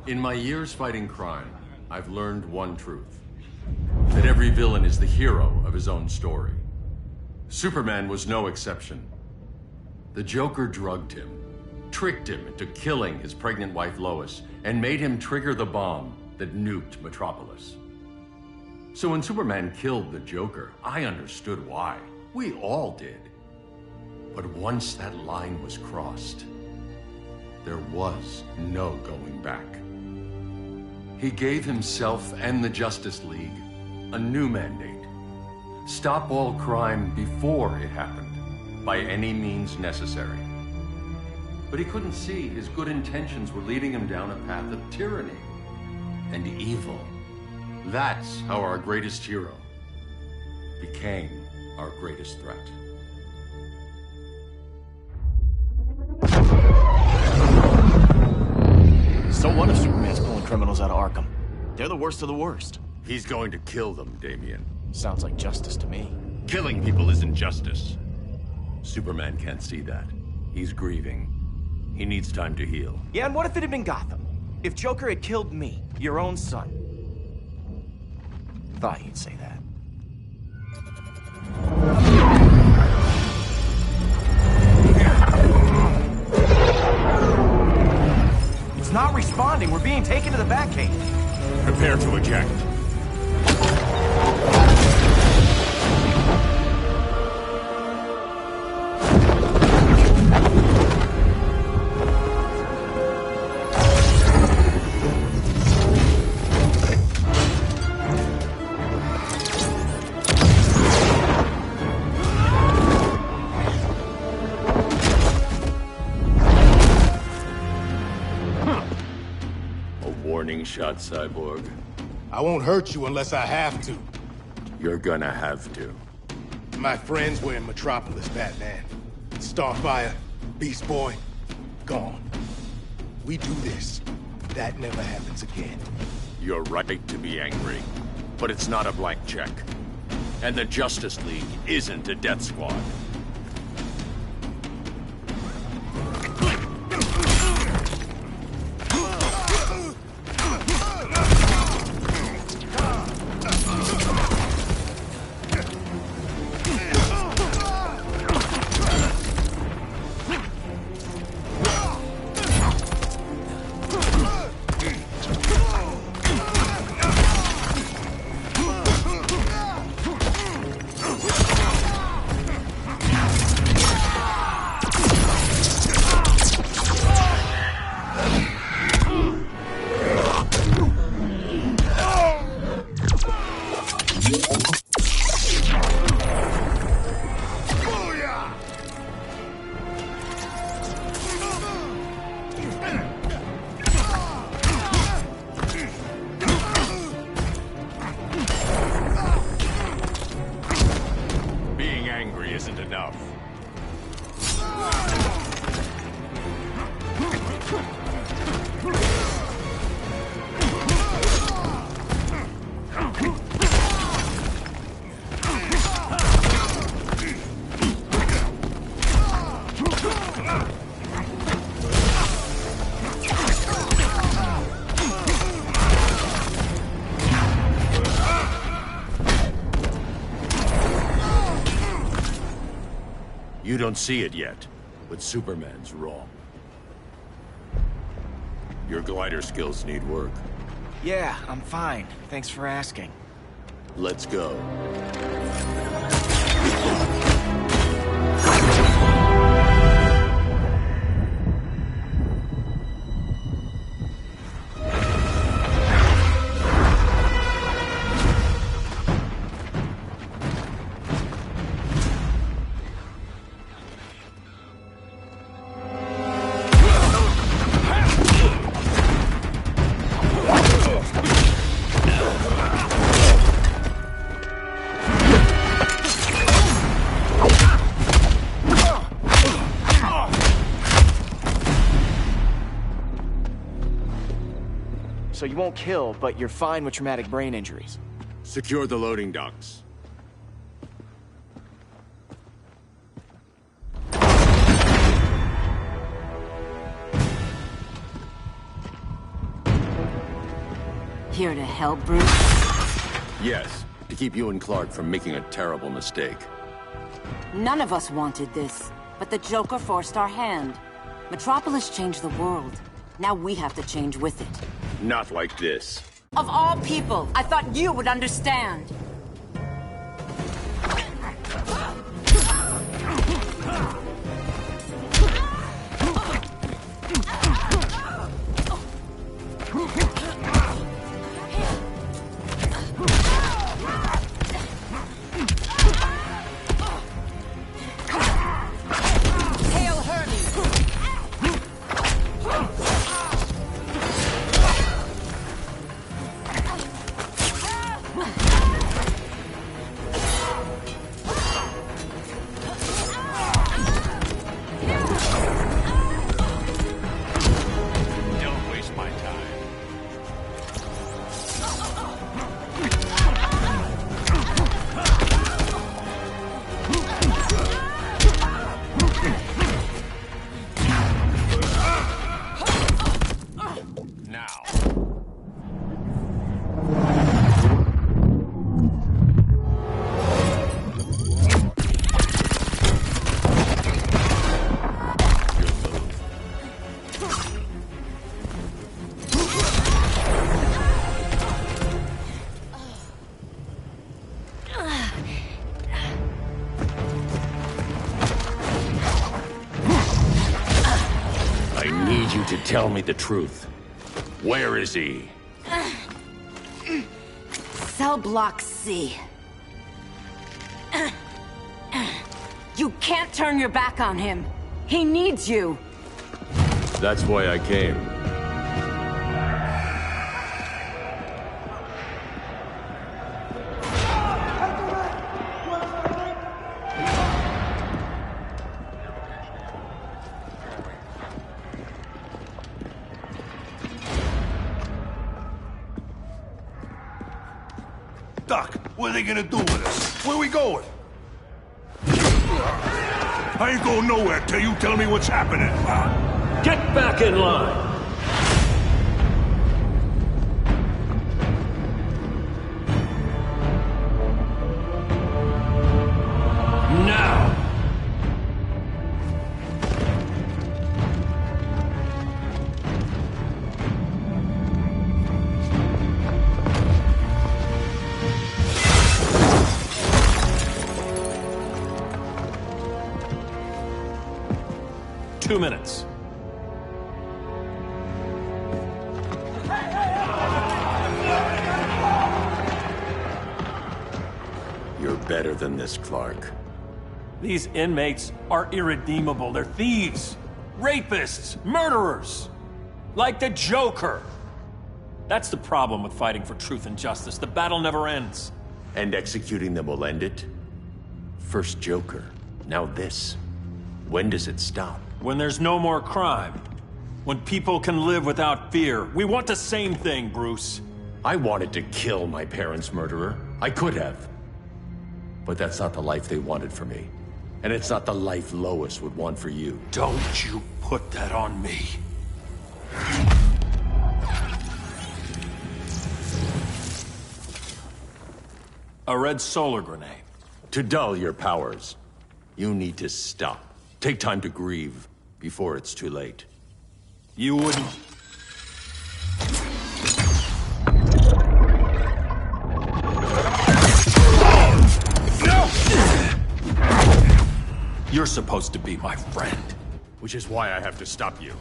In my years fighting crime, I've learned one truth. That every villain is the hero of his own story. Superman was no exception. The Joker drugged him, tricked him into killing his pregnant wife Lois, and made him trigger the bomb that nuked Metropolis. So when Superman killed the Joker, I understood why. We all did. But once that line was crossed, there was no going back. He gave himself and the Justice League a new mandate. Stop all crime before it happened, by any means necessary. But he couldn't see his good intentions were leading him down a path of tyranny and evil. That's how our greatest hero became our greatest threat. So what if Superman's pulling criminals out of Arkham? They're the worst of the worst. He's going to kill them, Damian. Sounds like justice to me. Killing people isn't justice. Superman can't see that. He's grieving. He needs time to heal. Yeah, and what if it had been Gotham? If Joker had killed me, your own son? Thought you'd say that. It's not responding. We're being taken to the Batcave. Prepare to eject. Warning shot, Cyborg. I won't hurt you unless I have to. You're gonna have to. My friends were in Metropolis, Batman. Starfire, Beast Boy, gone. We do this. That never happens again. You're right to be angry, but it's not a blank check. And the Justice League isn't a death squad. You don't see it yet, but Superman's wrong. Your glider skills need work. Yeah, I'm fine. Thanks for asking. Let's go. So you won't kill, but you're fine with traumatic brain injuries. Secure the loading docks. here to help, Bruce? Yes, to keep you and Clark from making a terrible mistake. None of us wanted this, but the Joker forced our hand. Metropolis changed the world. Now we have to change with it. Not like this. Of all people, I thought you would understand. Tell me the truth. Where is he? Cell Block C. You can't turn your back on him. He needs you. That's why I came. Doc, what are they gonna do with us? Where we going? I ain't going nowhere till you tell me what's happening. Get back in line! Now! Two minutes. You're better than this, Clark. These inmates are irredeemable. They're thieves, rapists, murderers. Like the Joker. That's the problem with fighting for truth and justice. The battle never ends. And executing them will end it? First Joker, now this. When does it stop? When there's no more crime. When people can live without fear. We want the same thing, Bruce. I wanted to kill my parents' murderer. I could have. But that's not the life they wanted for me. And it's not the life Lois would want for you. Don't you put that on me. A red solar grenade. To dull your powers, you need to stop. Take time to grieve before it's too late. You wouldn't... You're supposed to be my friend. Which is why I have to stop you.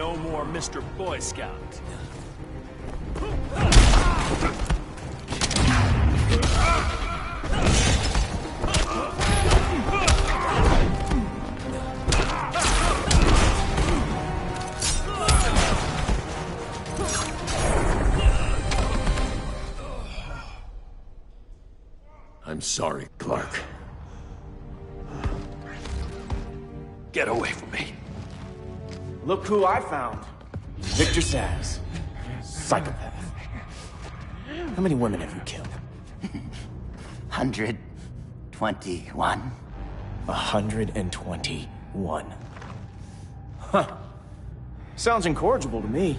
no more Mr. Boy Scout. I'm sorry, Clark. Get away from me. Look who I found. Victor Zsasz. Psychopath. How many women have you killed? 121. 121. Huh. Sounds incorrigible to me.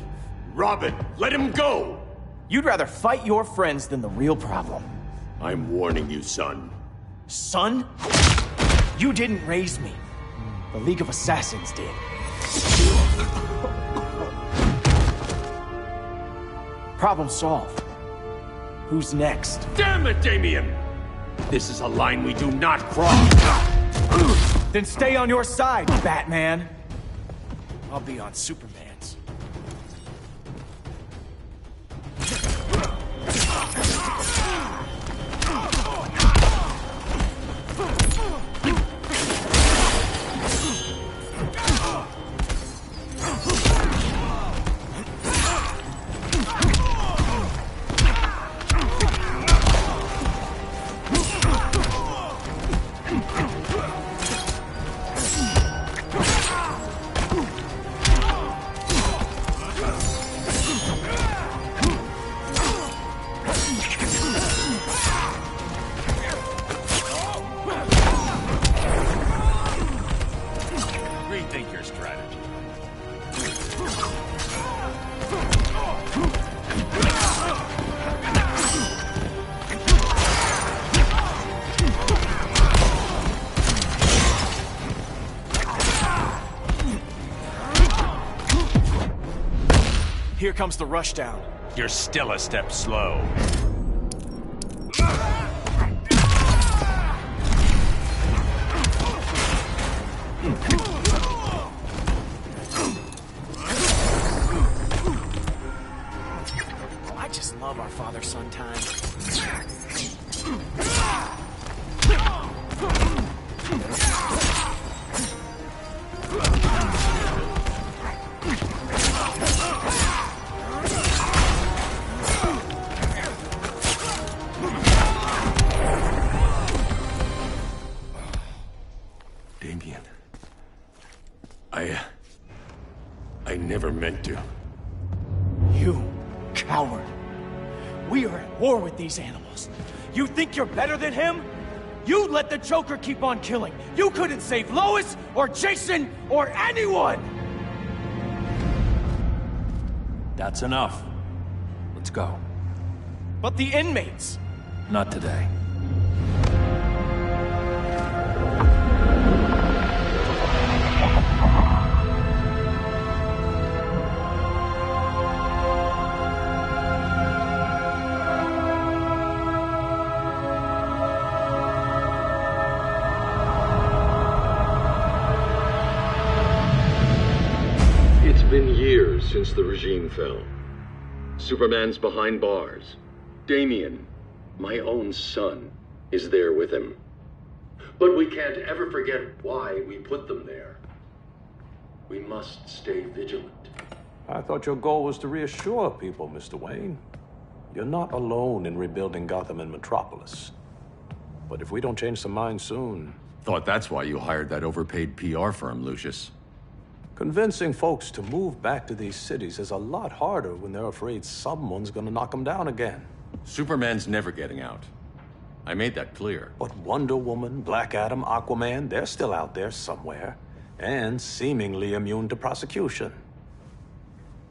Robin, let him go! You'd rather fight your friends than the real problem. I'm warning you, son. Son? You didn't raise me. The League of Assassins did. Problem solved. Who's next? Damn it, Damien! This is a line we do not cross. Then stay on your side, Batman. I'll be on Superman's. Rethink your strategy. Here comes the rushdown. You're still a step slow. I just love our father-son time. Damien. I never meant to. You coward. We are at war with these animals. You think you're better than him? You let the Joker keep on killing. You couldn't save Lois, or Jason, or anyone! That's enough. Let's go. But the inmates. Not today. It's been years since the regime fell. Superman's behind bars. Damien, my own son, is there with him. But we can't ever forget why we put them there. We must stay vigilant. I thought your goal was to reassure people, Mr. Wayne. You're not alone in rebuilding Gotham and Metropolis. But if we don't change some minds soon... Thought that's why you hired that overpaid PR firm, Lucius. Convincing folks to move back to these cities is a lot harder when they're afraid someone's gonna knock them down again. Superman's never getting out. I made that clear. But Wonder Woman, Black Adam, Aquaman, they're still out there somewhere. And seemingly immune to prosecution.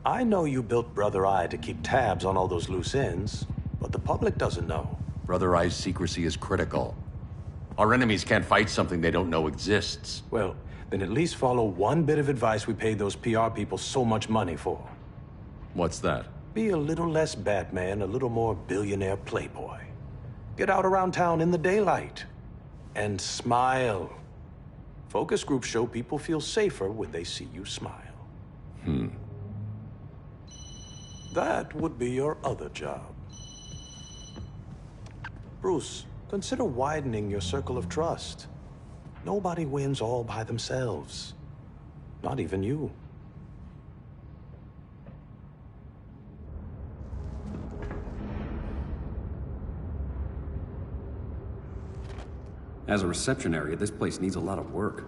I know you built Brother Eye to keep tabs on all those loose ends, but the public doesn't know. Brother Eye's secrecy is critical. Our enemies can't fight something they don't know exists. Well, then at least follow one bit of advice we paid those PR people so much money for. What's that? Be a little less Batman, a little more billionaire playboy. Get out around town in the daylight. And smile. Focus groups show people feel safer when they see you smile. that would be your other job. Bruce, consider widening your circle of trust. Nobody wins all by themselves. Not even you. As a reception area, this place needs a lot of work.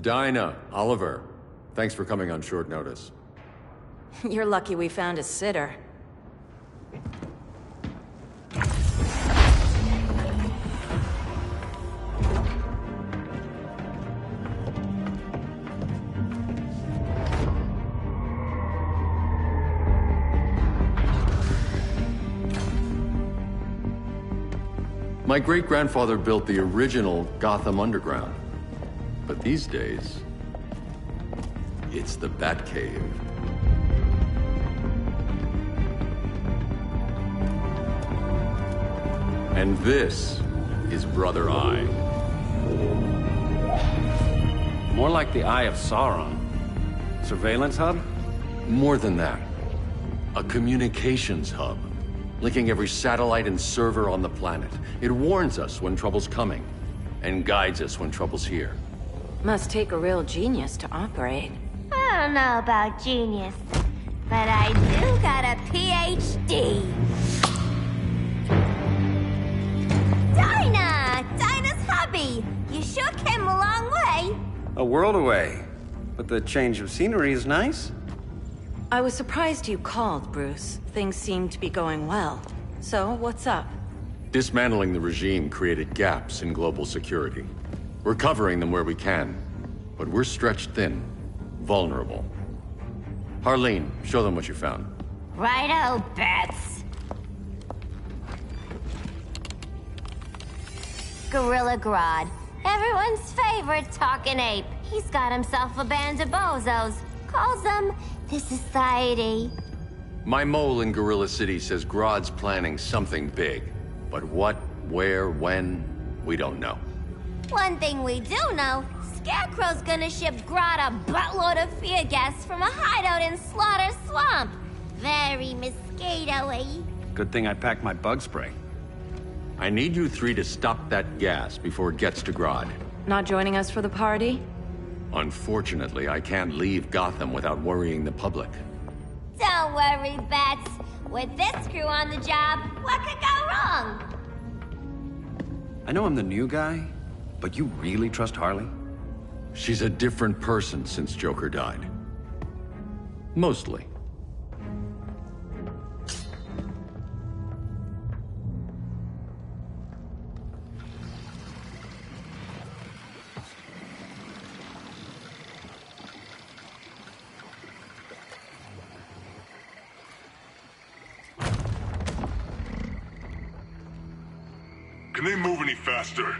Dinah, Oliver, thanks for coming on short notice. You're lucky we found a sitter. My great-grandfather built the original Gotham Underground. But these days, it's the Batcave. And this is Brother Eye. More like the Eye of Sauron. Surveillance hub? More than that. A communications hub, linking every satellite and server on the planet. It warns us when trouble's coming, and guides us when trouble's here. Must take a real genius to operate. I don't know about genius, but I do got a PhD. Dinah's hubby! You sure came a long way. A world away. But the change of scenery is nice. I was surprised you called, Bruce. Things seem to be going well. So, what's up? Dismantling the regime created gaps in global security. We're covering them where we can, but we're stretched thin, vulnerable. Harleen, show them what you found. Righto, Bats. Gorilla Grodd, everyone's favorite talking ape. He's got himself a band of bozos. Calls them the Society. My mole in Gorilla City says Grodd's planning something big. But what, where, when, we don't know. One thing we do know, Scarecrow's gonna ship Grodd a buttload of fear gas from a hideout in Slaughter Swamp. Very mosquito-y. Good thing I packed my bug spray. I need you three to stop that gas before it gets to Grodd. Not joining us for the party? Unfortunately, I can't leave Gotham without worrying the public. Don't worry, Bats. With this crew on the job, what could go wrong? I know I'm the new guy, but you really trust Harley? She's a different person since Joker died. Mostly. Can they move any faster?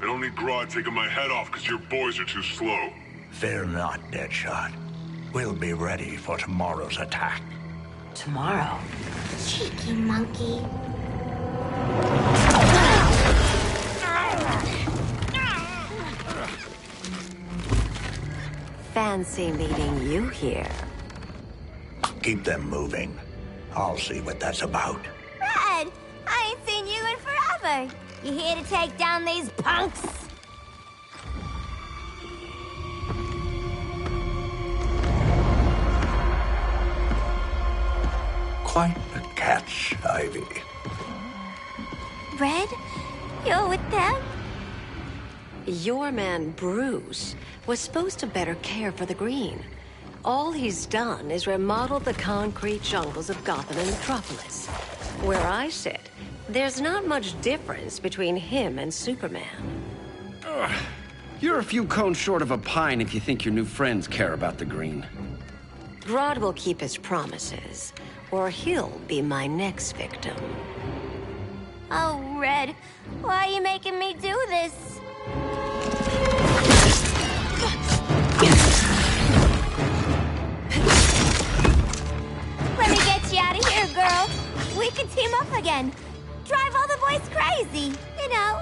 I don't need Grodd taking my head off because your boys are too slow. Fear not, Deadshot. We'll be ready for tomorrow's attack. Tomorrow? Cheeky monkey. Fancy meeting you here. Keep them moving. I'll see what that's about. Red, I ain't seen you in forever. You here to take down these punks? Quite the catch, Ivy. Red, you're with them? Your man, Bruce, was supposed to better care for the Green. All he's done is remodel the concrete jungles of Gotham and Metropolis. Where I sit, there's not much difference between him and Superman. You're a few cones short of a pine if you think your new friends care about the Green. Grodd will keep his promises, or he'll be my next victim. Oh, Red, why are you making me do this? Let me get you out of here, girl. We can team up again. Drive all the boys crazy, you know,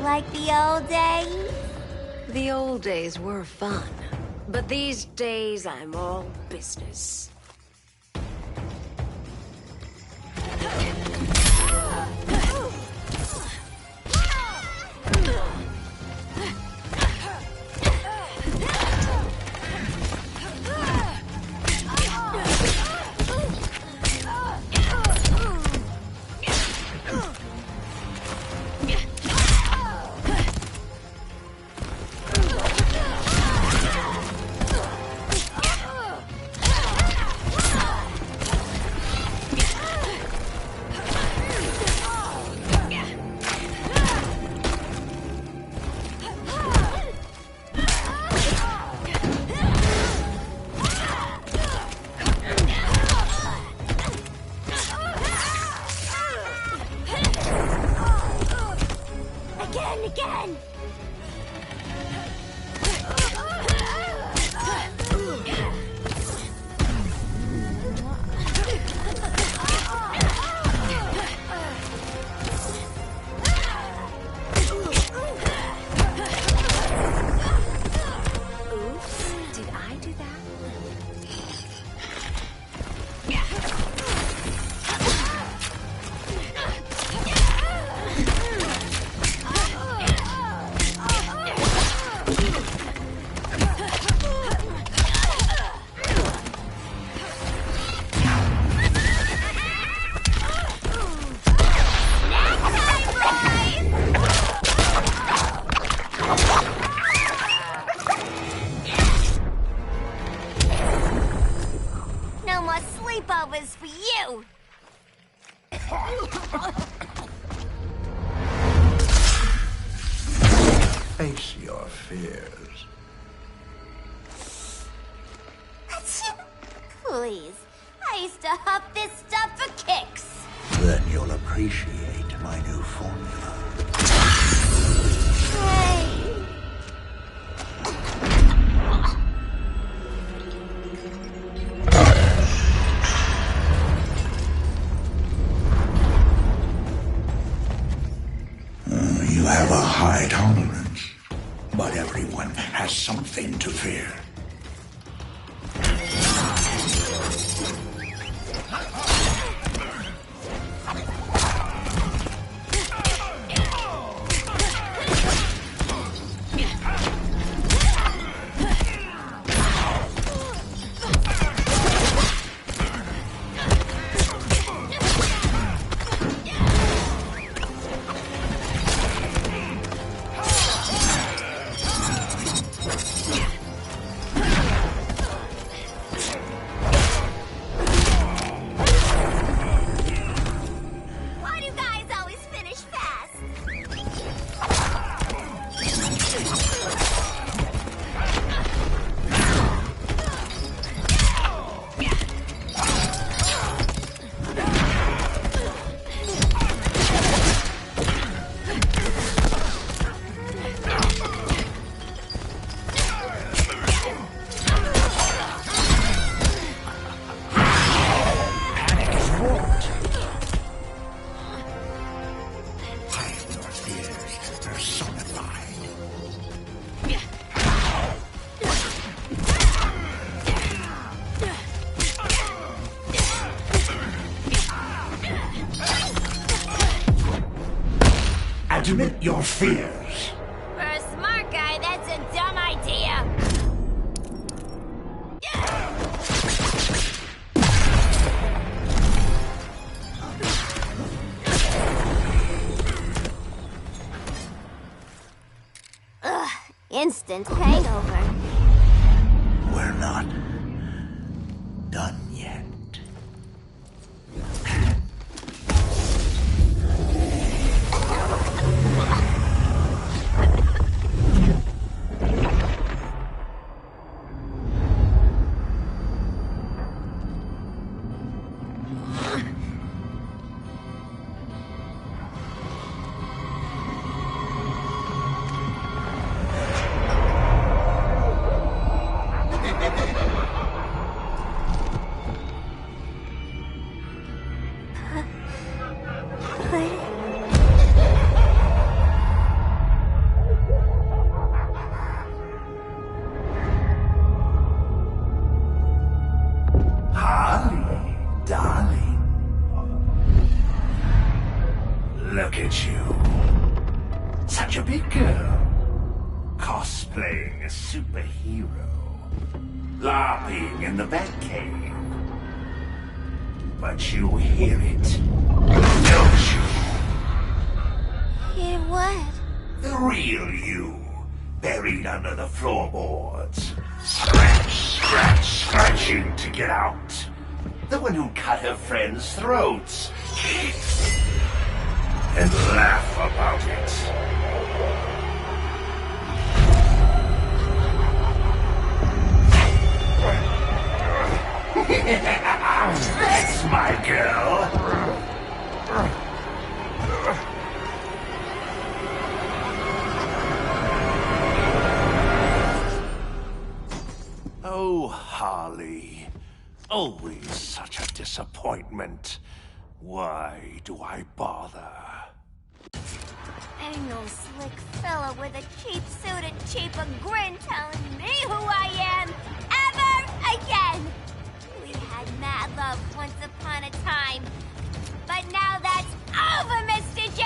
like the old days. The old days were fun. But these days, I'm all business. Again! Oops, did I do that? No more sleepovers for you! Face your fears. Please, I used to huff this stuff for kicks. Then you'll appreciate my new formula. Hey. You have a high tolerance, but everyone has something to fear. Why do you guys always finish fast? Hide your fears personified. Admit your fears. For a smart guy, that's a dumb idea. Ugh, instant hangover. We're not done yet. cosplaying a superhero. LARPing in the Batcave. But you hear it, don't you? Hear what? The real you, buried under the floorboards. Scratch, scratch, scratching to get out. The one who cut her friends' throats. And laugh about it. That's my girl. Oh, Harley. Always such a disappointment. Why do I bother? Ain't no slick fella with a cheap suit and cheaper grin telling me who I am ever again. We had mad love once upon a time, but now that's over, Mr. J.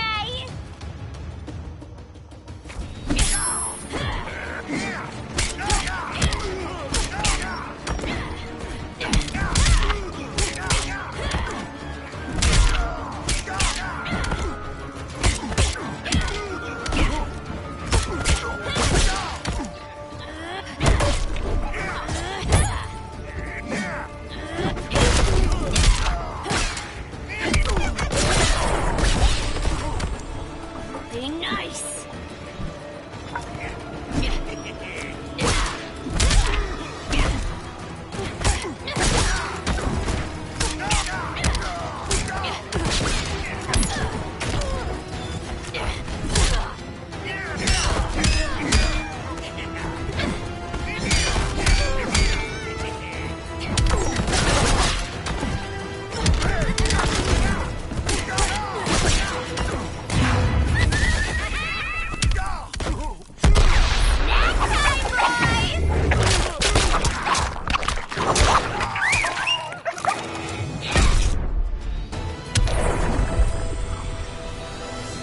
Be nice.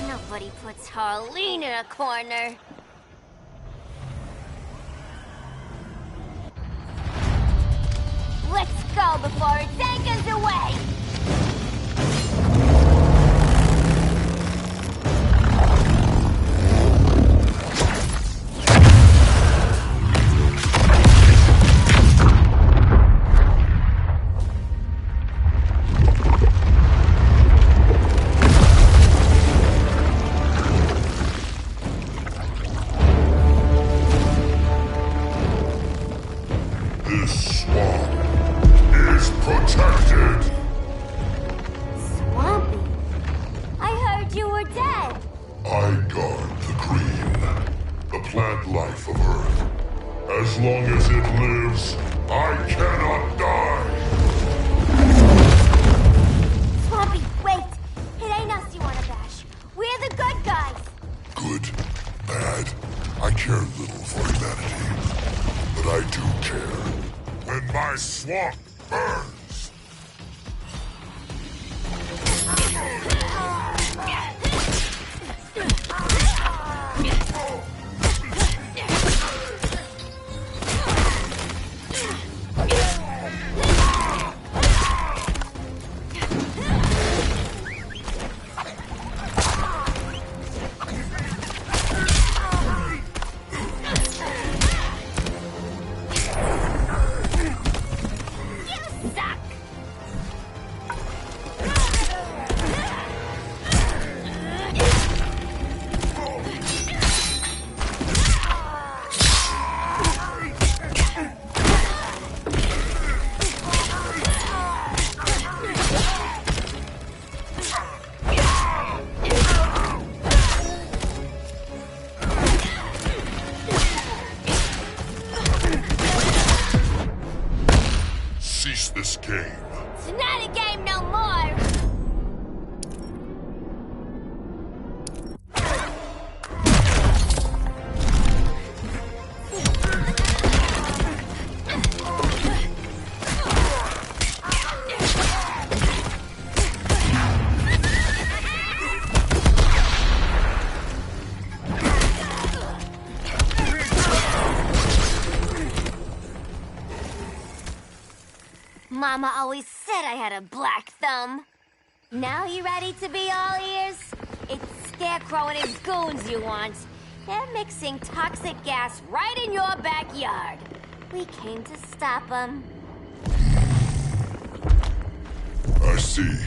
Nobody puts Harleen in a corner. Let's go before it takes us away! This swamp is protected. Swampy? I heard you were dead. I guard the green, the plant life of Earth. As long as it lives, I cannot die. Swampy, wait! It ain't us you wanna bash. We're the good guys. Good, bad, I care little for humanity. But I do care when my swamp burns. Cease this game. It's not a game no more. Mama always said I had a black thumb. Now you ready to be all ears? It's Scarecrow and his goons you want. They're mixing toxic gas right in your backyard. We came to stop them. I see.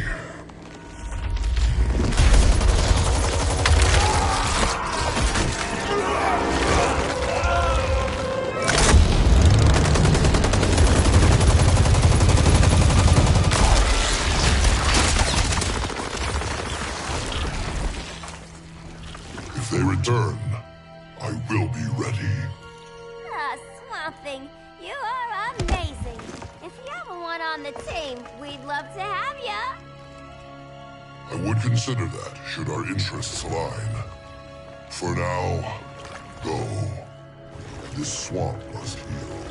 If they return, I will be ready. Ah, Swamp Thing, you are amazing. If you ever want on the team, we'd love to have ya. I would consider that, should our interests align. For now, go. This swamp must heal.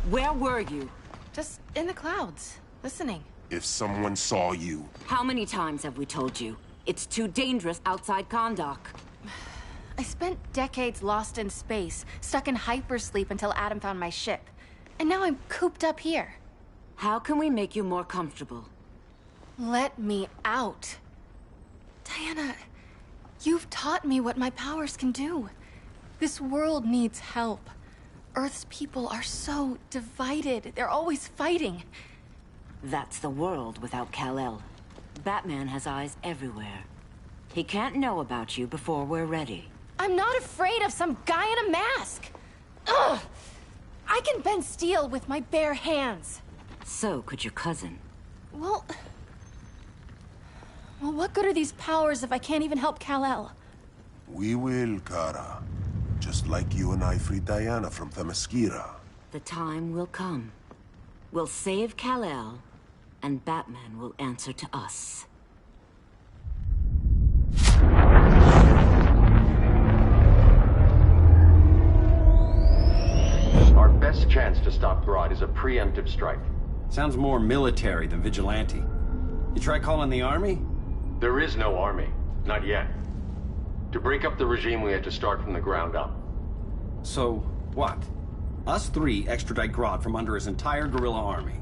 Where were you? Just in the clouds, listening. If someone saw you... How many times have we told you? It's too dangerous outside Kahndaq. I spent decades lost in space, stuck in hypersleep until Adam found my ship. And now I'm cooped up here. How can we make you more comfortable? Let me out. Diana, you've taught me what my powers can do. This world needs help. Earth's people are so divided. They're always fighting. That's the world without Kal-El. Batman has eyes everywhere. He can't know about you before we're ready. I'm not afraid of some guy in a mask. Ugh! I can bend steel with my bare hands. So could your cousin. Well, what good are these powers if I can't even help Kal-El? We will, Kara. Just like you and I freed Diana from Themyscira. The time will come. We'll save Kal-El, and Batman will answer to us. Our best chance to stop Grodd is a preemptive strike. Sounds more military than vigilante. You try calling the army? There is no army. Not yet. To break up the regime, we had to start from the ground up. So, what? Us three extradite Grodd from under his entire guerrilla army.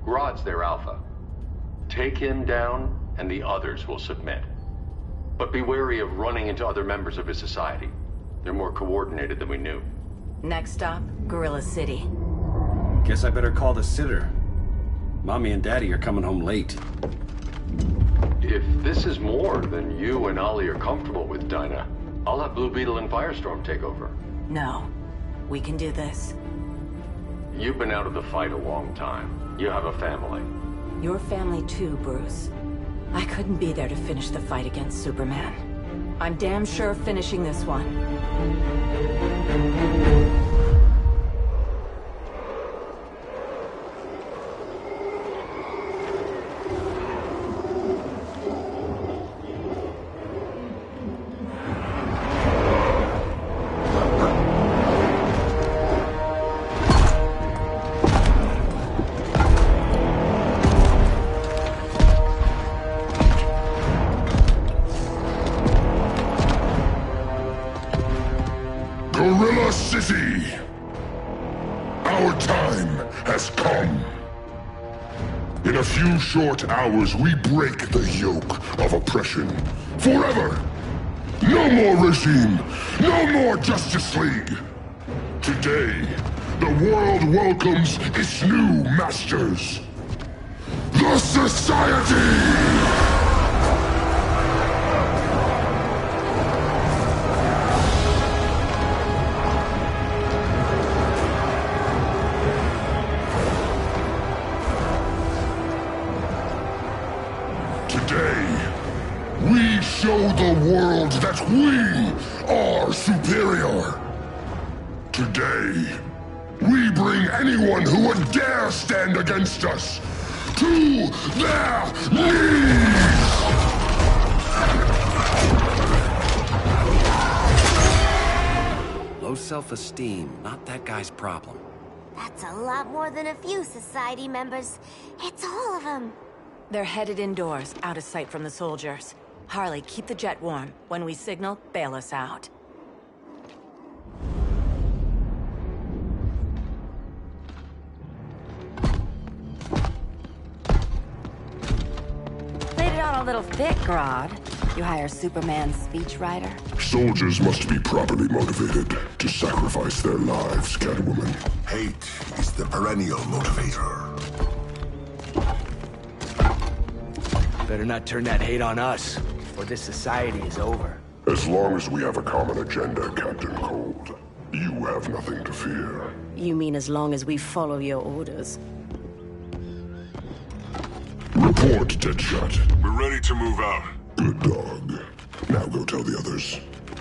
Grodd's their alpha. Take him down, and the others will submit. But be wary of running into other members of his society. They're more coordinated than we knew. Next stop, Gorilla City. Guess I better call the sitter. Mommy and Daddy are coming home late. If this is more than you and Ollie are comfortable with, Dinah, I'll have Blue Beetle and Firestorm take over. No. We can do this. You've been out of the fight a long time. You have a family. Your family too, Bruce. I couldn't be there to finish the fight against Superman. I'm damn sure finishing this one. Gorilla City! Our time has come. In a few short hours, we break the yoke of oppression. Forever! No more regime! No more Justice League! Today, the world welcomes its new masters. The Society! Today, we show the world that we are superior. Today, we bring anyone who would dare stand against us to their knees! Low self-esteem, not that guy's problem. That's a lot more than a few society members. It's all of them. They're headed indoors, out of sight from the soldiers. Harley, keep the jet warm. When we signal, bail us out. Played it on a little thick, Grodd. You hire Superman's speechwriter? Soldiers must be properly motivated to sacrifice their lives, Catwoman. Hate is the perennial motivator. Better not turn that hate on us, or this society is over. As long as we have a common agenda, Captain Cold, you have nothing to fear. You mean as long as we follow your orders? Report, Deadshot. We're ready to move out. Good dog. Now go tell the others.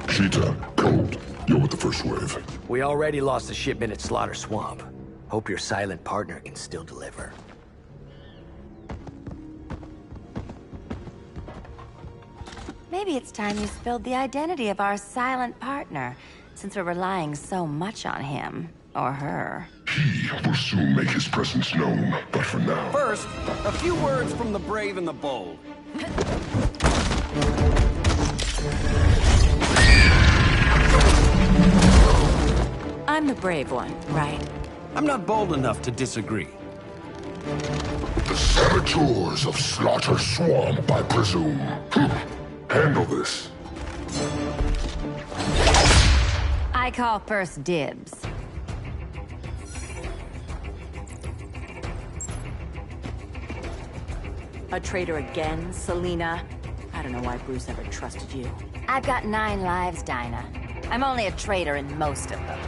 Cheetah, Cold, you're with the first wave. We already lost a shipment at Slaughter Swamp. Hope your silent partner can still deliver. Maybe it's time you spilled the identity of our silent partner, since we're relying so much on him. Or her. He will soon make his presence known, but for now... First, a few words from the brave and the bold. I'm the brave one, right? I'm not bold enough to disagree. The saboteurs of Slaughter Swamp, I presume. Handle this. I call first dibs. A traitor again, Selina? I don't know why Bruce ever trusted you. I've got 9 lives, Dinah. I'm only a traitor in most of them.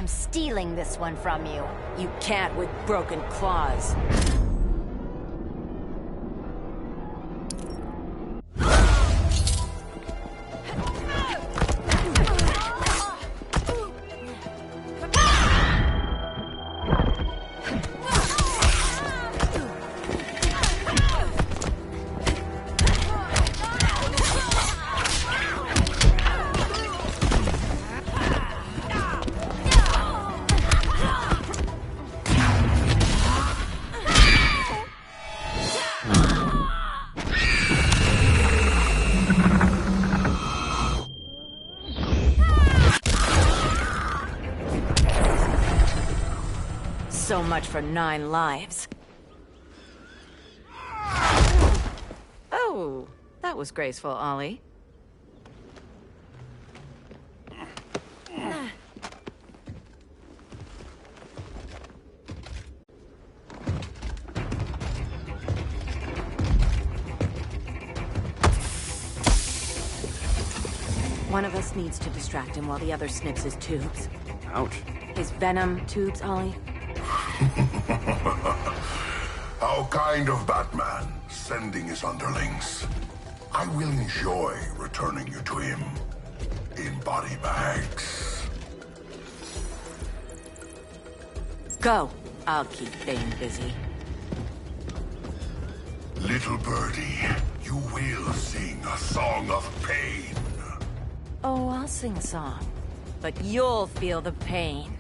Stealing this one from you. You can't with broken claws. So much for 9 lives. Oh, that was graceful, Ollie. One of us needs to distract him while the other snips his tubes. Ouch. His venom tubes, Ollie. How kind of Batman, sending his underlings. I will enjoy returning you to him in body bags. Go. I'll keep Bane busy. Little birdie, you will sing a song of pain. Oh, I'll sing a song. But you'll feel the pain.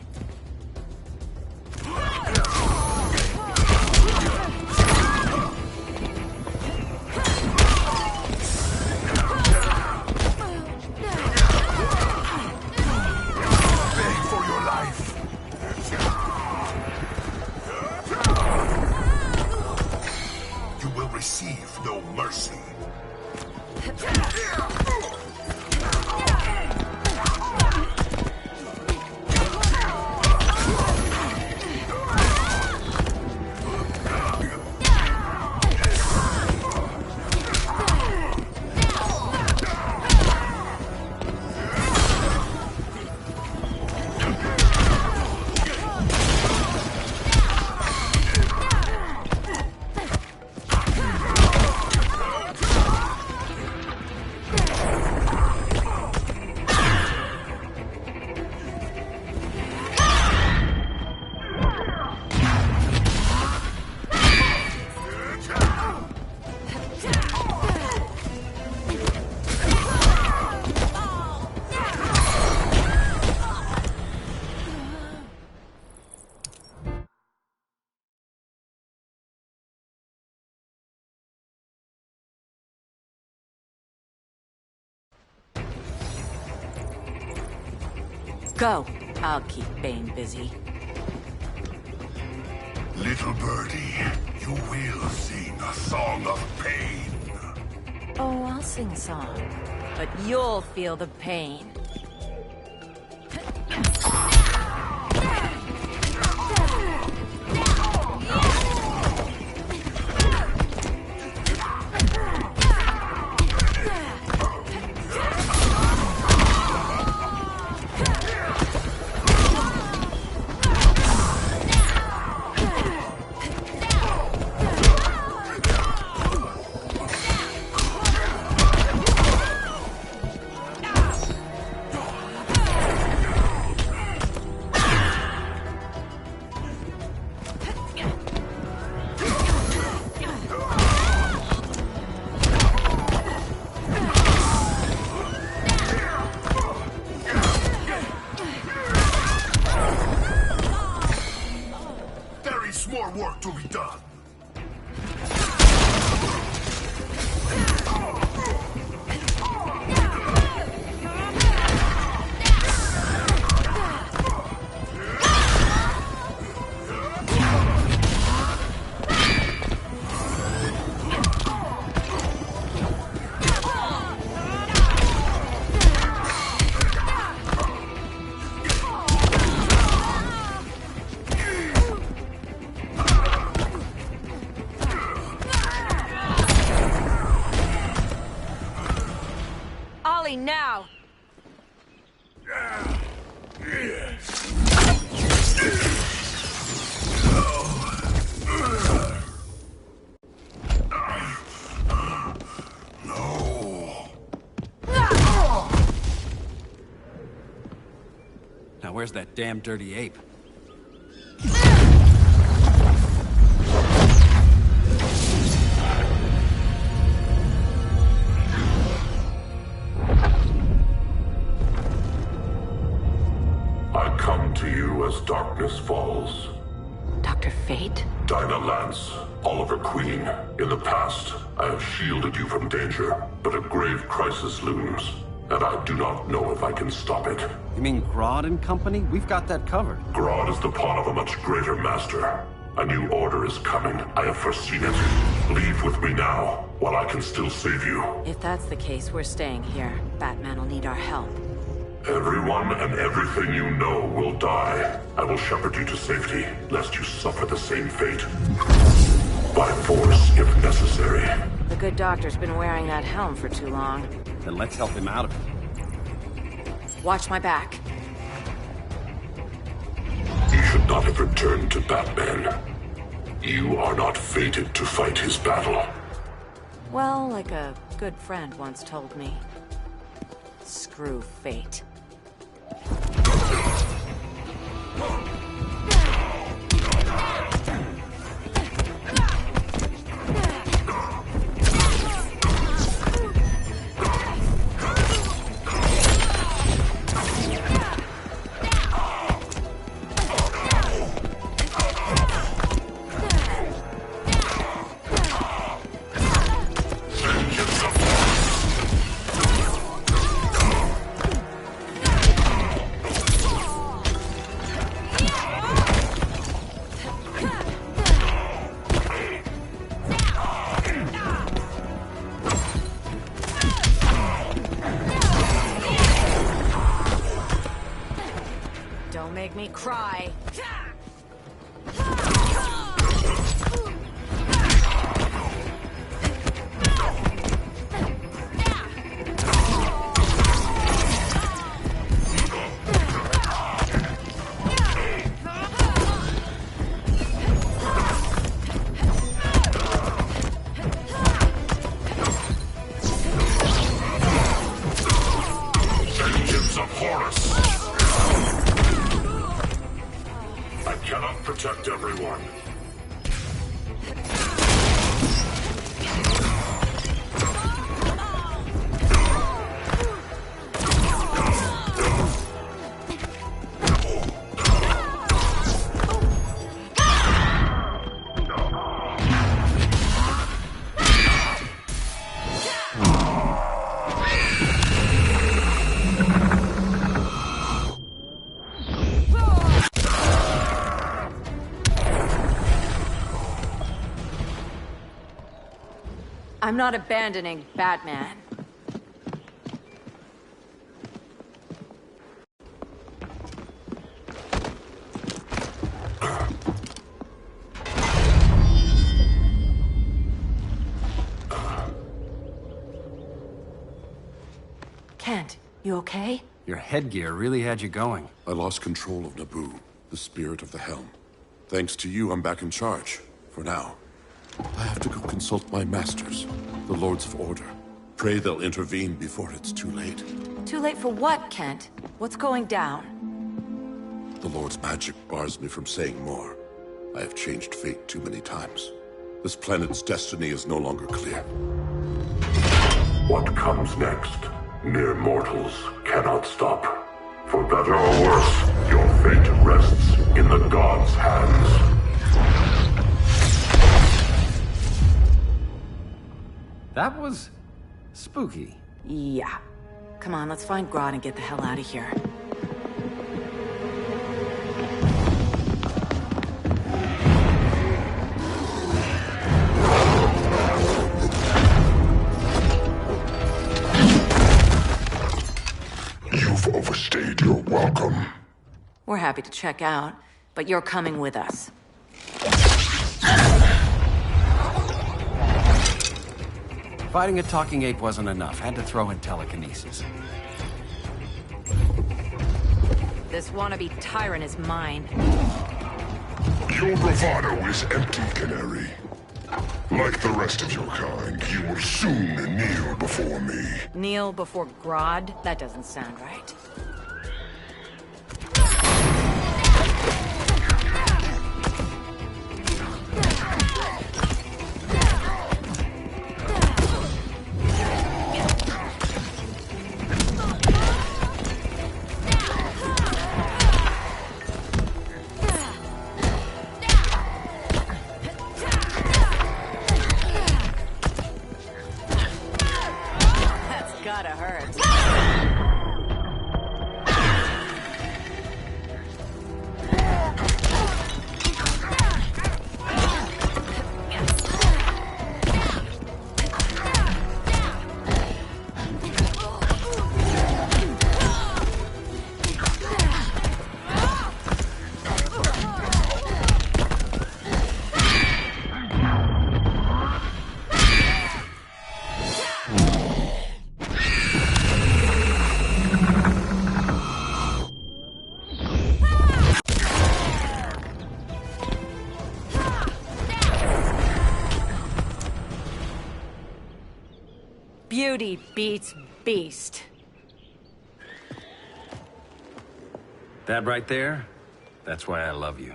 Receive no mercy. Go. I'll keep Bane busy. Little birdie, you will sing a song of pain. Oh, I'll sing a song. But you'll feel the pain. More work to be done. Now! Now where's that damn dirty ape? As darkness falls. Dr. Fate? Dinah Lance, Oliver Queen. In the past, I have shielded you from danger, but a grave crisis looms, and I do not know if I can stop it. You mean Grodd and company? We've got that covered. Grodd is the pawn of a much greater master. A new order is coming. I have foreseen it. Leave with me now, while I can still save you. If that's the case, we're staying here. Batman will need our help. Everyone and everything you know will die. I will shepherd you to safety, lest you suffer the same fate. By force, if necessary. The good doctor's been wearing that helm for too long. Then let's help him out of it. Watch my back. You should not not have returned to Batman. You are not fated to fight his battle. Well, like a good friend once told me. Screw fate. Don't make me cry. Vengeance of Horus! I cannot protect everyone. I'm not abandoning Batman. Kent, you okay? Your headgear really had you going. I lost control of Naboo, the spirit of the helm. Thanks to you, I'm back in charge. For now. I have to go consult my masters, the Lords of Order. Pray they'll intervene before it's too late. Too late for what, Kent? What's going down? The Lord's magic bars me from saying more. I have changed fate too many times. This planet's destiny is no longer clear. What comes next, mere mortals cannot stop. For better or worse, your fate rests in the gods' hands. That was spooky. Yeah. Come on, let's find Grodd and get the hell out of here. You've overstayed your welcome. We're happy to check out, but you're coming with us. Fighting a talking ape wasn't enough. Had to throw in telekinesis. This wannabe tyrant is mine. Your bravado is empty, Canary. Like the rest of your kind, you will soon kneel before me. Kneel before Grodd? That doesn't sound right. Gotta hurt. Beauty beats beast. That right there, that's why I love you.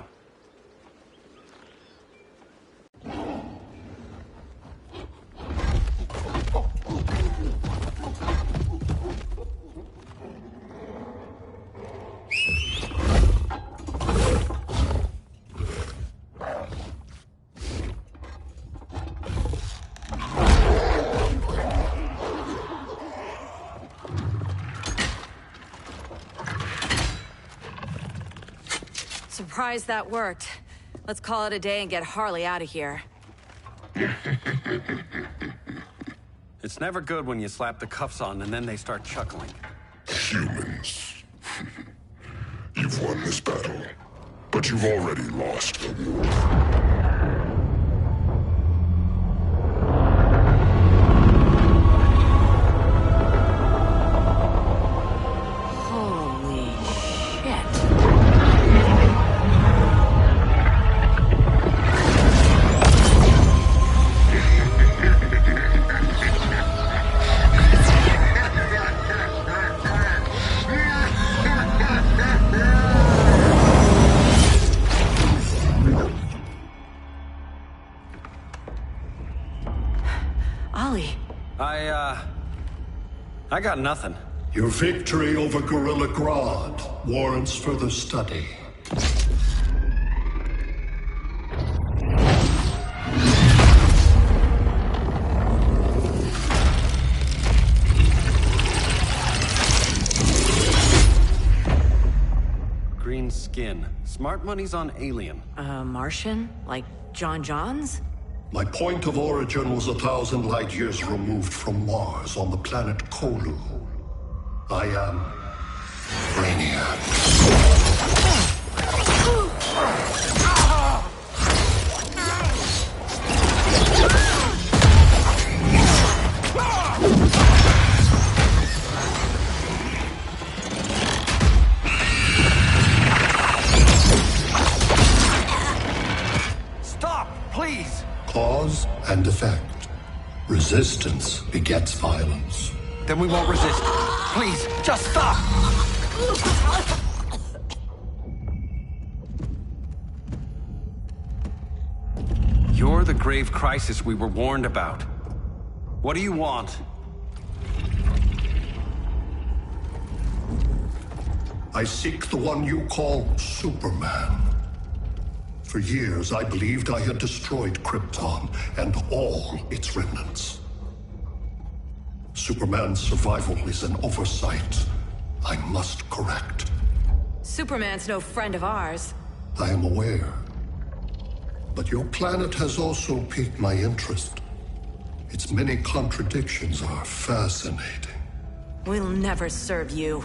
Surprised that worked. Let's call it a day and get Harley out of here. It's never good when you slap the cuffs on and then they start chuckling. Humans. You've won this battle, but you've already lost the war. I got nothing. Your victory over Gorilla Grodd warrants further study. Green skin. Smart money's on alien. Martian? Like John Johns? My point of origin was 1,000 light years removed from Mars on the planet Kolu. I am Brainiac. Stop, please! Cause and effect. Resistance begets violence. Then we won't resist. Please, just stop! You're the grave crisis we were warned about. What do you want? I seek the one you call Superman. For years, I believed I had destroyed Krypton and all its remnants. Superman's survival is an oversight I must correct. Superman's no friend of ours. I am aware. But your planet has also piqued my interest. Its many contradictions are fascinating. We'll never serve you.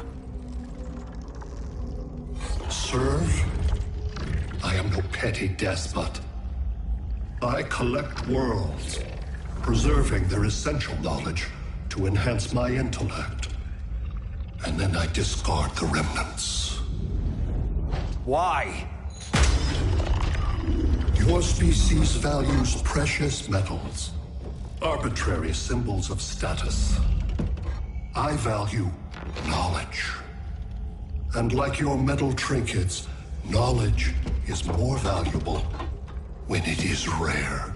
Serve? I am no petty despot. I collect worlds, preserving their essential knowledge to enhance my intellect. And then I discard the remnants. Why? Your species values precious metals, arbitrary symbols of status. I value knowledge. And like your metal trinkets, knowledge is more valuable when it is rare.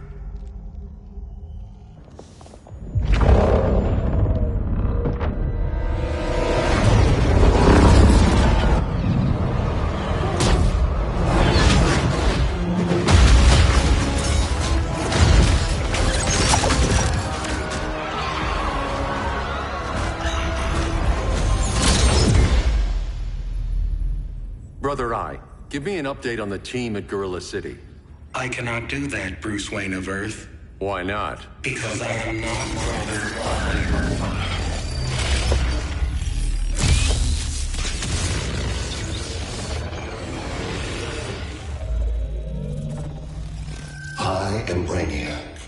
Brother Eye, give me an update on the team at Gorilla City. I cannot do that, Bruce Wayne of Earth. Why not? Because I am not Brother Eye. I am Brainiac.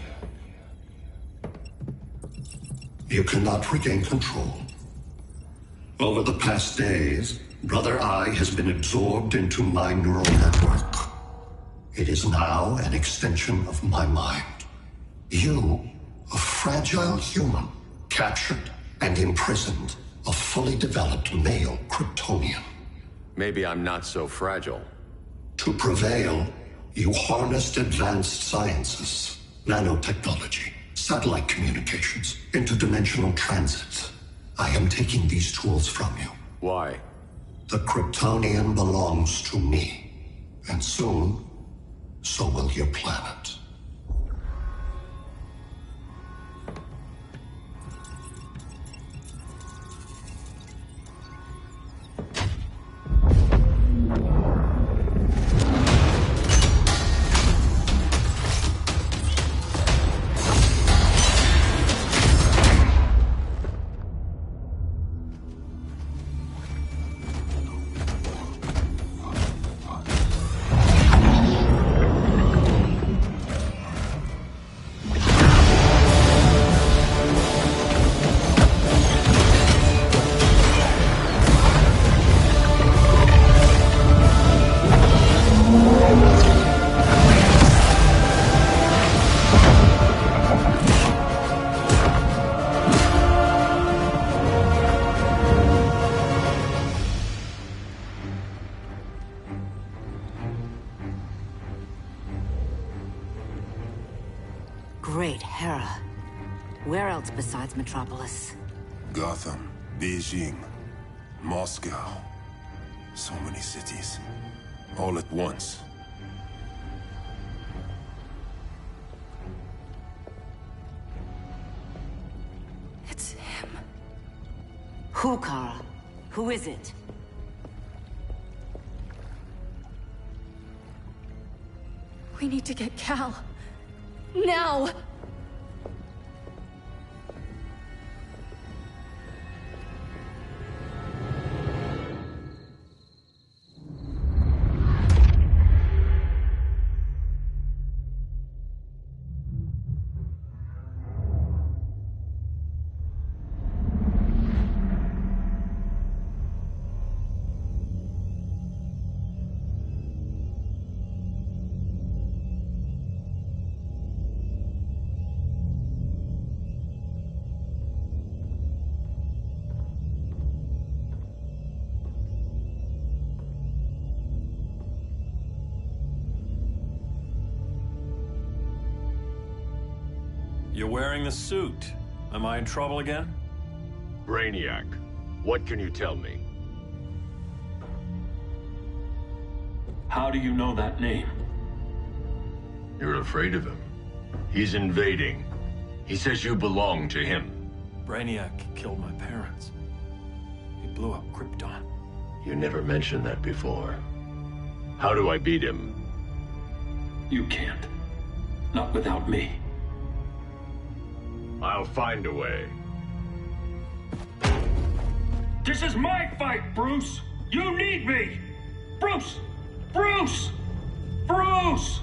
You cannot regain control. Over the past days, Brother Eye has been absorbed into my neural network. It is now an extension of my mind. You, a fragile human, captured and imprisoned a fully developed male Kryptonian. Maybe I'm not so fragile. To prevail, you harnessed advanced sciences, nanotechnology, satellite communications, interdimensional transit. I am taking these tools from you. Why? The Kryptonian belongs to me. And soon, so will your planet. Great Hera. Where else besides Metropolis? Gotham, Beijing, Moscow. So many cities. All at once. It's him. Who, Kara? Who is it? We need to get Cal. Now! You're wearing the suit. Am I in trouble again? Brainiac, what can you tell me? How do you know that name? You're afraid of him. He's invading. He says you belong to him. Brainiac killed my parents. He blew up Krypton. You never mentioned that before. How do I beat him? You can't. Not without me. I'll find a way. This is my fight, Bruce! You need me! Bruce! Bruce! Bruce!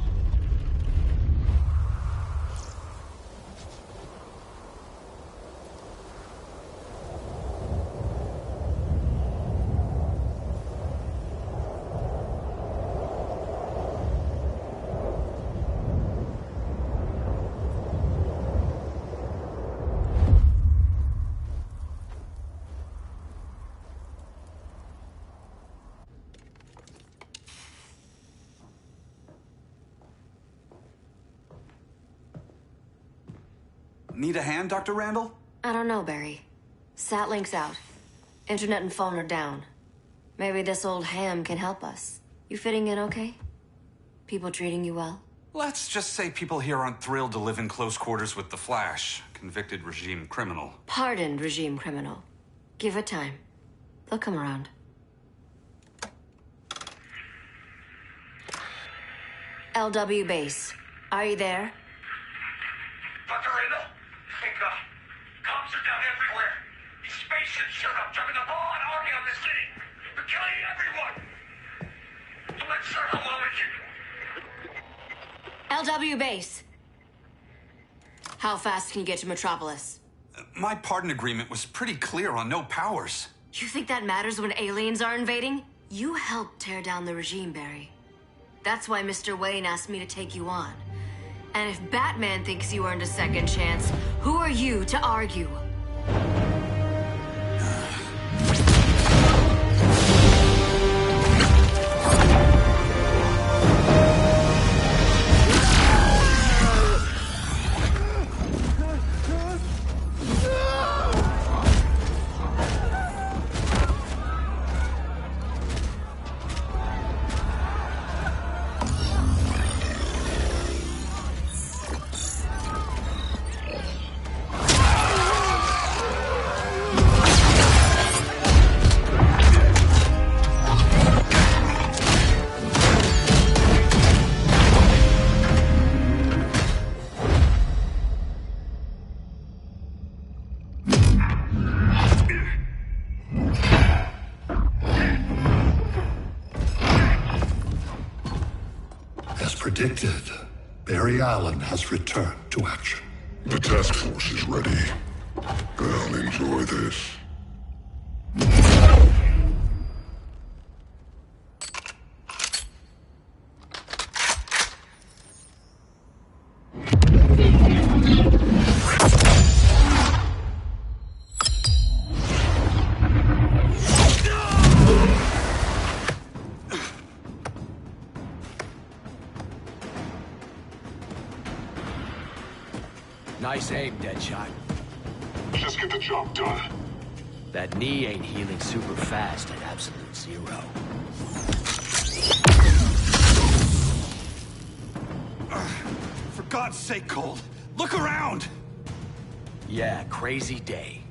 Need a hand, Dr. Randall? I don't know, Barry. Satlink's out. Internet and phone are down. Maybe this old ham can help us. You fitting in okay? People treating you well? Let's just say people here aren't thrilled to live in close quarters with the Flash, convicted regime criminal. Pardoned regime criminal. Give it time. They'll come around. LW base. Are you there? Dr. Randall? Thank God. Cops are down everywhere. These spaceships showed up, driving the ball and army on the city. They're killing everyone. I'm not sure how long it can... LW base. How fast can you get to Metropolis? My pardon agreement was pretty clear on no powers. You think that matters when aliens are invading? You helped tear down the regime, Barry. That's why Mr. Wayne asked me to take you on. And if Batman thinks you earned a second chance, who are you to argue? As predicted, Barry Allen has returned to action. The task force is ready. I'll enjoy this. Nice aim, Deadshot. Just get the job done. That knee ain't healing super fast at absolute zero. For God's sake, Cole, look around! Yeah, crazy day.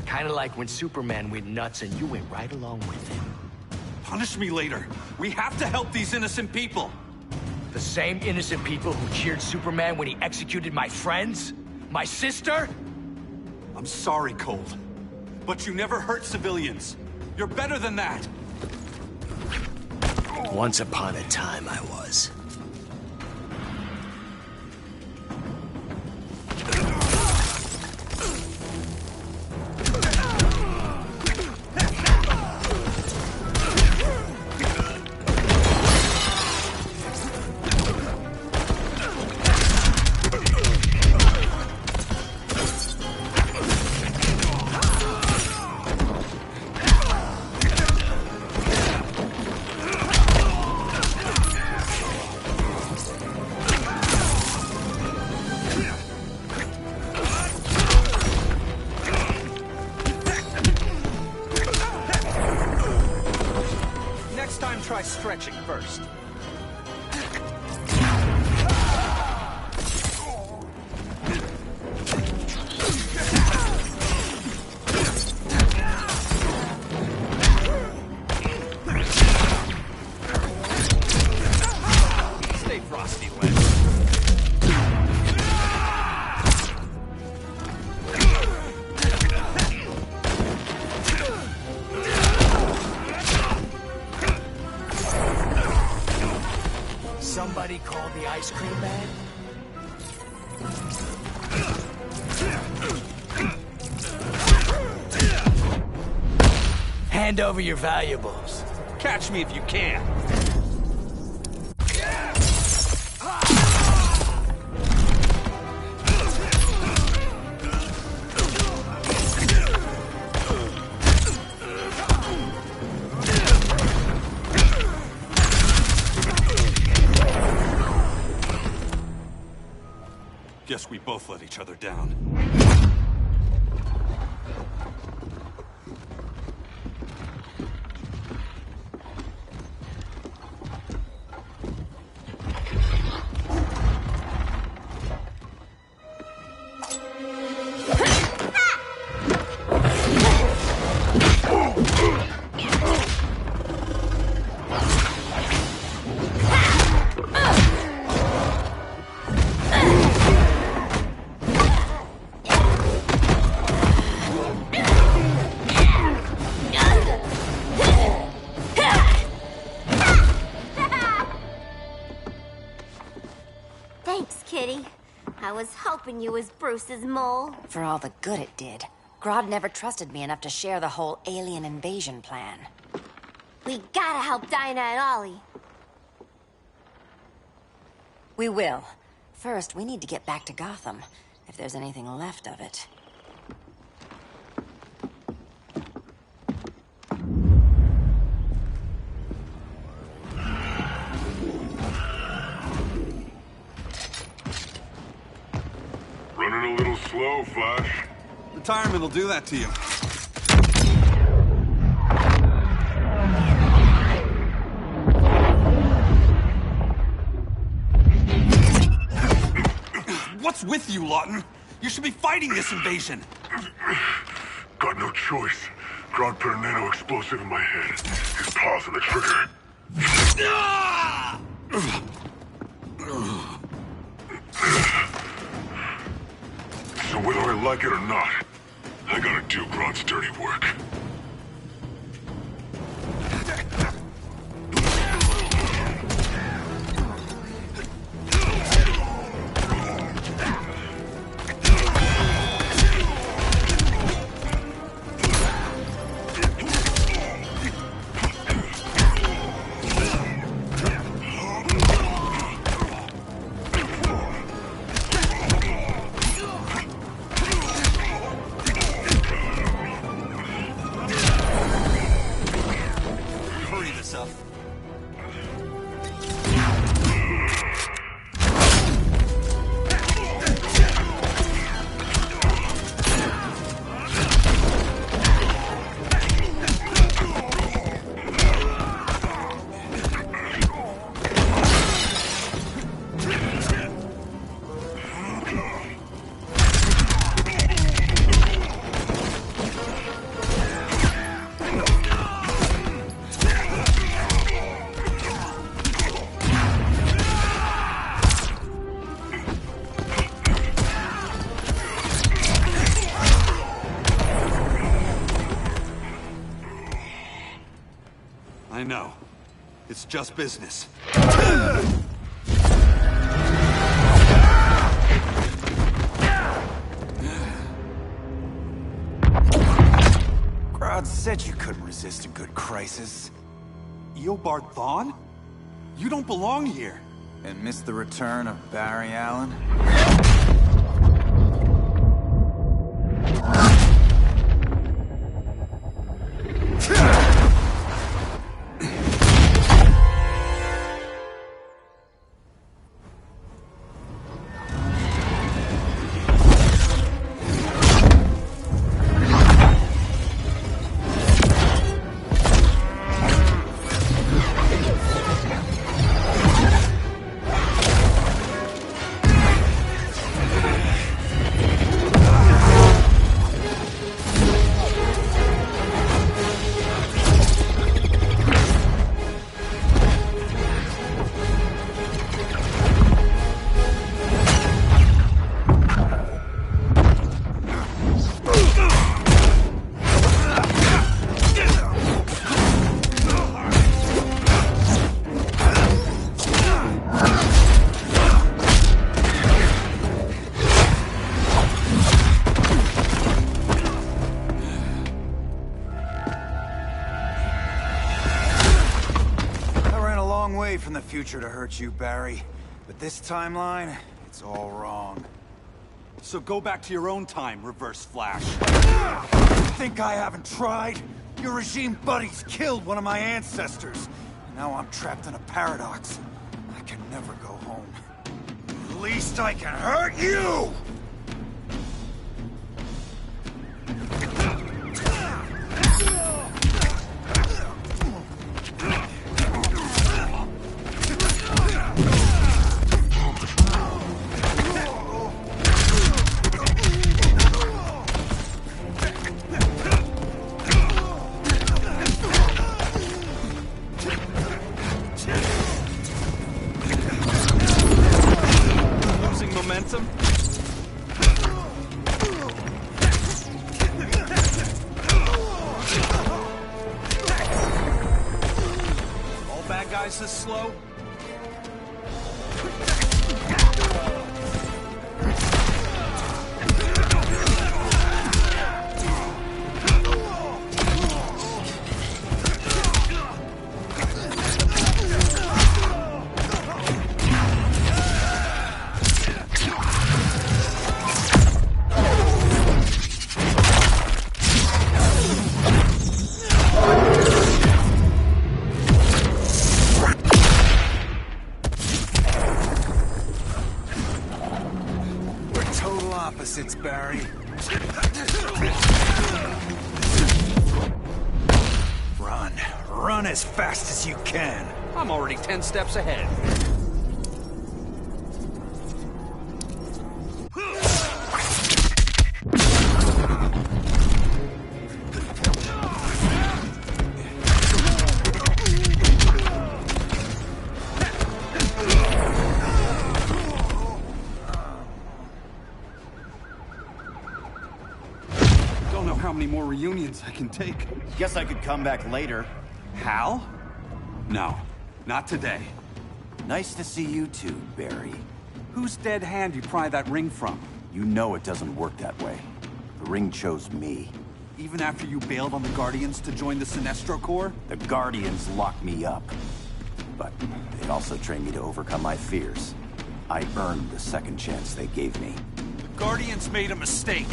Kinda like when Superman went nuts and you went right along with him. Punish me later. We have to help these innocent people. The same innocent people who cheered Superman when he executed my friends? My sister? I'm sorry, Cole, but you never hurt civilians. You're better than that. Once upon a time, I was. Try stretching first. Stay frosty, Len. Somebody called the ice cream man? Hand over your valuables. Catch me if you can. Guess we both let each other down. Thanks, Kitty. I was hoping you was Bruce's mole. For all the good it did. Grodd never trusted me enough to share the whole alien invasion plan. We gotta help Dinah and Ollie. We will. First, we need to get back to Gotham, if there's anything left of it. Running a little slow, Flash. Retirement will do that to you. What's with you, Lawton? You should be fighting this invasion. Got no choice. Grodd put a nano-explosive in my head. His paws on the trigger. So whether I like it or not, I gotta do Grodd's dirty work. It's just business. Grodd said you couldn't resist a good crisis. Eobard Thawne? You don't belong here. And miss the return of Barry Allen? From the future to hurt you, Barry. But this timeline, it's all wrong. So go back to your own time, Reverse Flash. Think I haven't tried? Your regime buddies killed one of my ancestors. Now I'm trapped in a paradox. I can never go home. At least I can hurt you! This slow? Barry. Run. Run as fast as you can. I'm already 10 steps ahead. How many more reunions I can take? Guess I could come back later. Hal? No, not today. Nice to see you too, Barry. Whose dead hand you pry that ring from? You know it doesn't work that way. The ring chose me. Even after you bailed on the Guardians to join the Sinestro Corps? The Guardians locked me up. But they also trained me to overcome my fears. I earned the second chance they gave me. The Guardians made a mistake.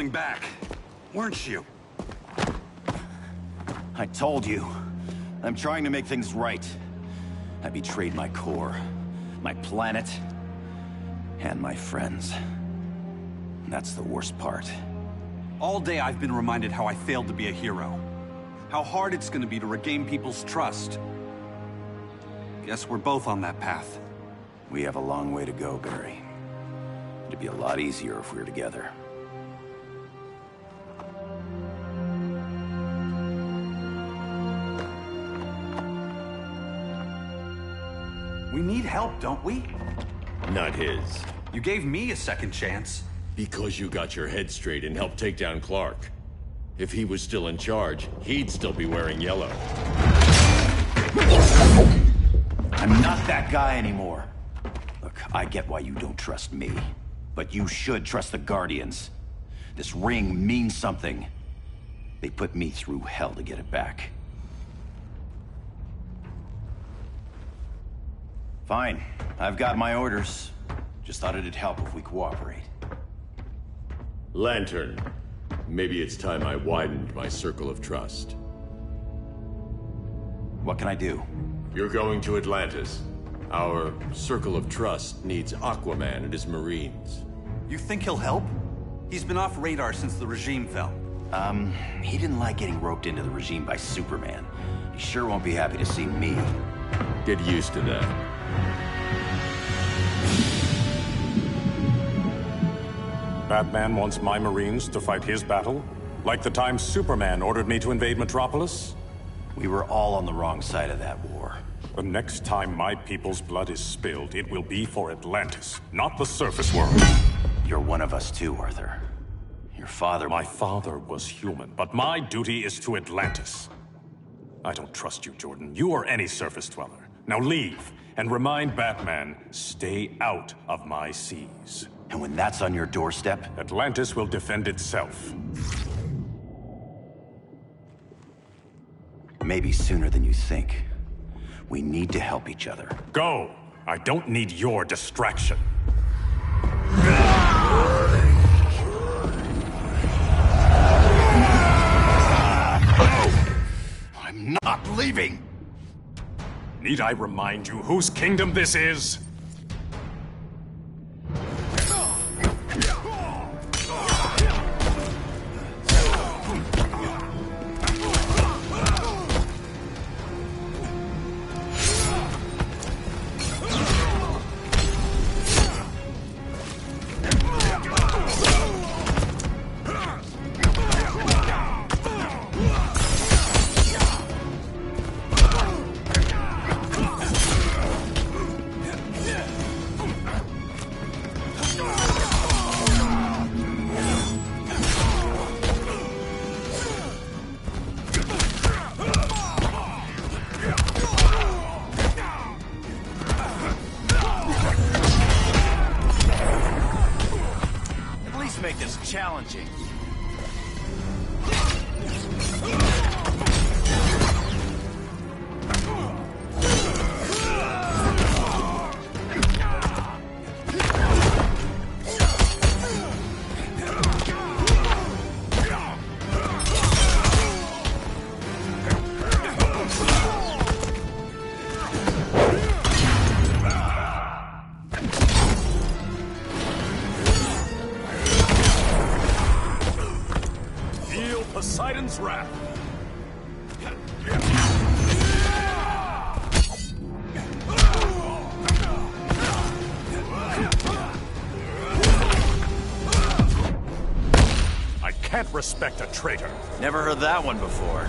coming back, weren't you? I told you. I'm trying to make things right. I betrayed my core, my planet, and my friends. And that's the worst part. All day I've been reminded how I failed to be a hero. How hard it's gonna be to regain people's trust. Guess we're both on that path. We have a long way to go, Barry. It'd be a lot easier if we were together. We need help, don't we? Not his. You gave me a second chance. Because you got your head straight and helped take down Clark. If he was still in charge, he'd still be wearing yellow. I'm not that guy anymore. Look, I get why you don't trust me. But you should trust the Guardians. This ring means something. They put me through hell to get it back. Fine. I've got my orders. Just thought it'd help if we cooperate. Lantern. Maybe it's time I widened my circle of trust. What can I do? You're going to Atlantis. Our circle of trust needs Aquaman and his Marines. You think he'll help? He's been off radar since the regime fell. He didn't like getting roped into the regime by Superman. He sure won't be happy to see me. Get used to that. Batman wants my Marines to fight his battle? Like the time Superman ordered me to invade Metropolis? We were all on the wrong side of that war. The next time my people's blood is spilled, it will be for Atlantis, not the surface world. You're one of us too, Arthur. Your father... My father was human, but my duty is to Atlantis. I don't trust you, Jordan. You or any surface dweller. Now leave, and remind Batman, stay out of my seas. And when that's on your doorstep? Atlantis will defend itself. Maybe sooner than you think. We need to help each other. Go! I don't need your distraction. I'm not leaving! Need I remind you whose kingdom this is? Make this challenging. Poseidon's wrath. I can't respect a traitor. Never heard that one before.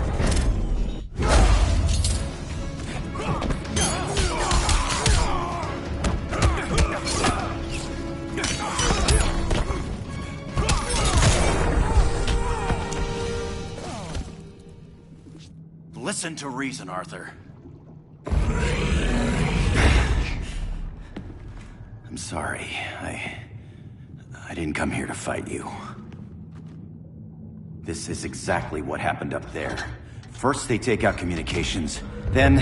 Listen to reason, Arthur. I'm sorry. I didn't come here to fight you. This is exactly what happened up there. First they take out communications, then...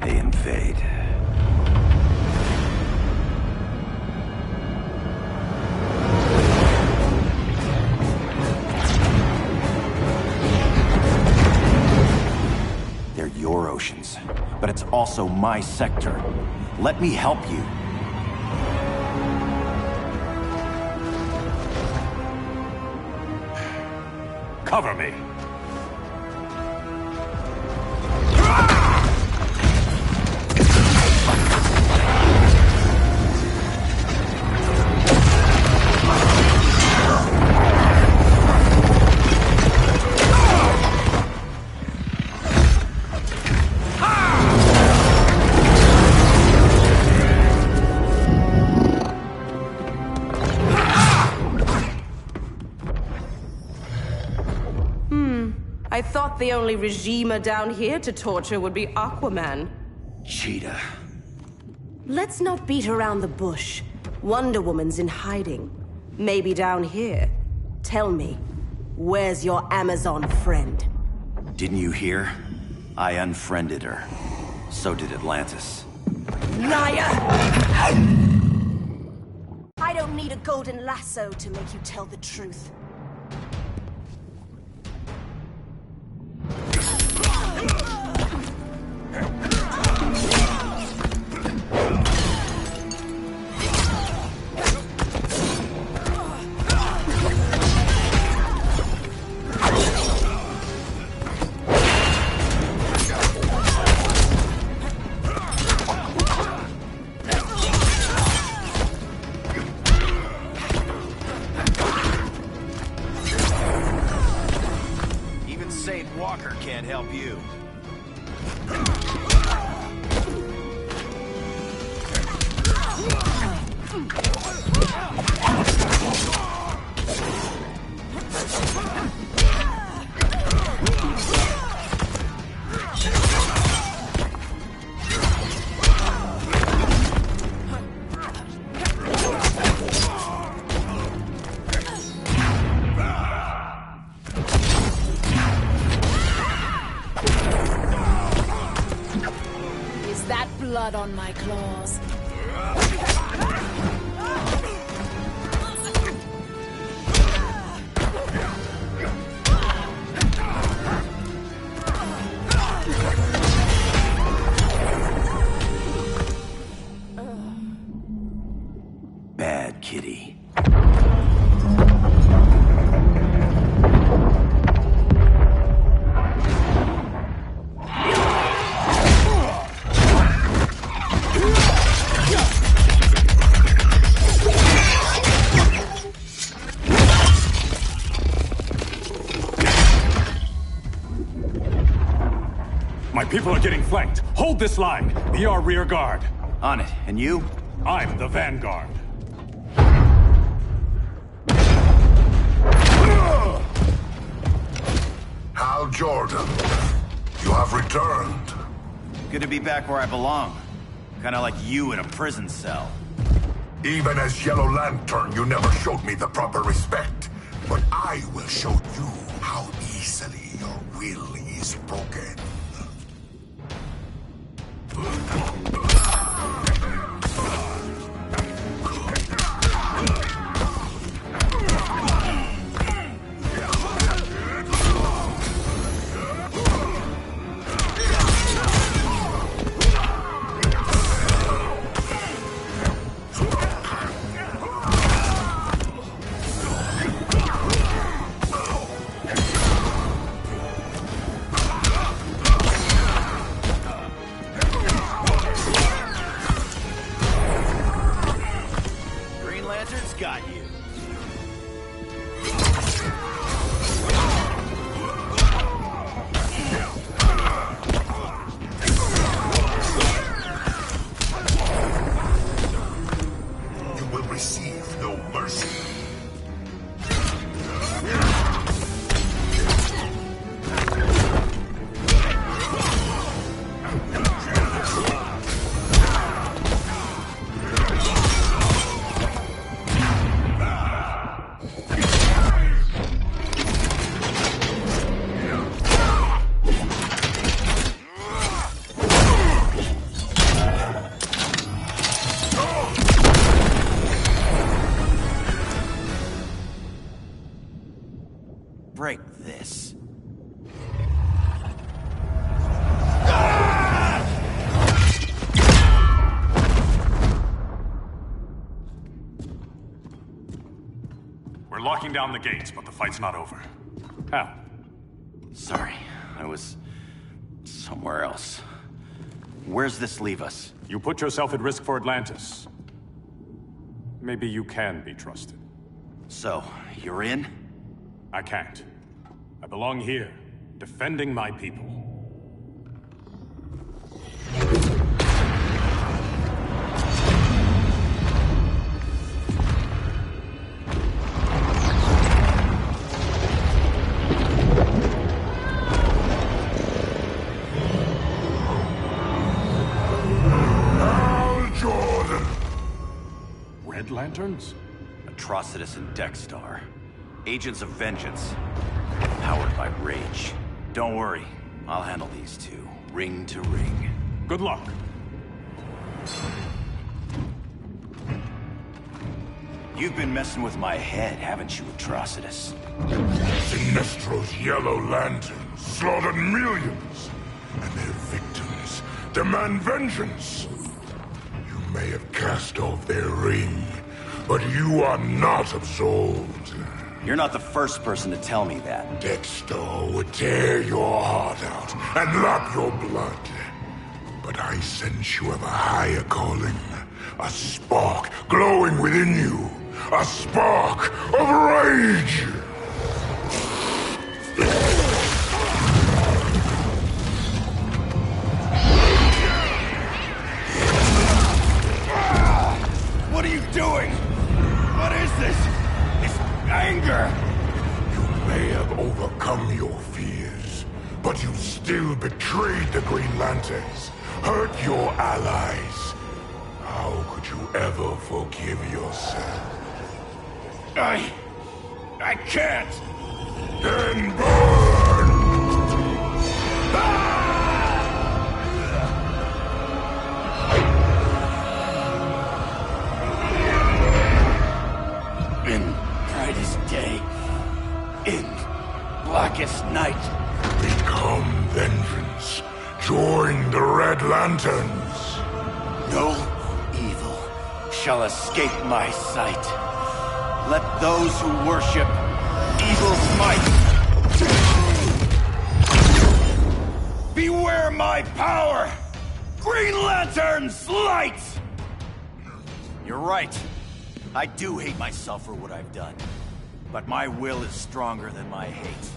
they invade. also my sector. Let me help you. Cover me. I thought the only regimer down here to torture would be Aquaman. Cheetah. Let's not beat around the bush. Wonder Woman's in hiding. Maybe down here. Tell me, where's your Amazon friend? Didn't you hear? I unfriended her. So did Atlantis. Liar! I don't need a golden lasso to make you tell the truth. Walker can't help you. Blood on my claws. Bad kitty. My people are getting flanked. Hold this line. Be our rear guard. On it. And you? I'm the vanguard. Hal Jordan, you have returned. Good to be back where I belong. Kinda like you in a prison cell. Even as Yellow Lantern, you never showed me the proper respect. But I will show you how easily your will is broken. Got you. You will receive no mercy. Break this. We're locking down the gates, but the fight's not over. Hal. Sorry, I was somewhere else. Where's this leave us? You put yourself at risk for Atlantis. Maybe you can be trusted. So, you're in? I can't. I belong here, defending my people. Red Lanterns? Atrocitus and Dexstar. Agents of Vengeance. Powered by rage. Don't worry, I'll handle these two, ring to ring. Good luck. You've been messing with my head, haven't you, Atrocitus? Sinestro's Yellow Lanterns slaughtered millions, and their victims demand vengeance. You may have cast off their ring, but you are not absolved. You're not the first person to tell me that. Dexter would tear your heart out and lap your blood. But I sense you have a higher calling. A spark glowing within you. A spark of rage! What are you doing? What is this? It's anger! You may have overcome your fears, but you still betrayed the Green Lanterns, hurt your allies. How could you ever forgive yourself? I can't! Then burn! In brightest day, in blackest night. Become vengeance. Join the Red Lanterns. No evil shall escape my sight. Let those who worship evil's might beware my power! Green Lantern's light! You're right. I do hate myself for what I've done. But my will is stronger than my hate.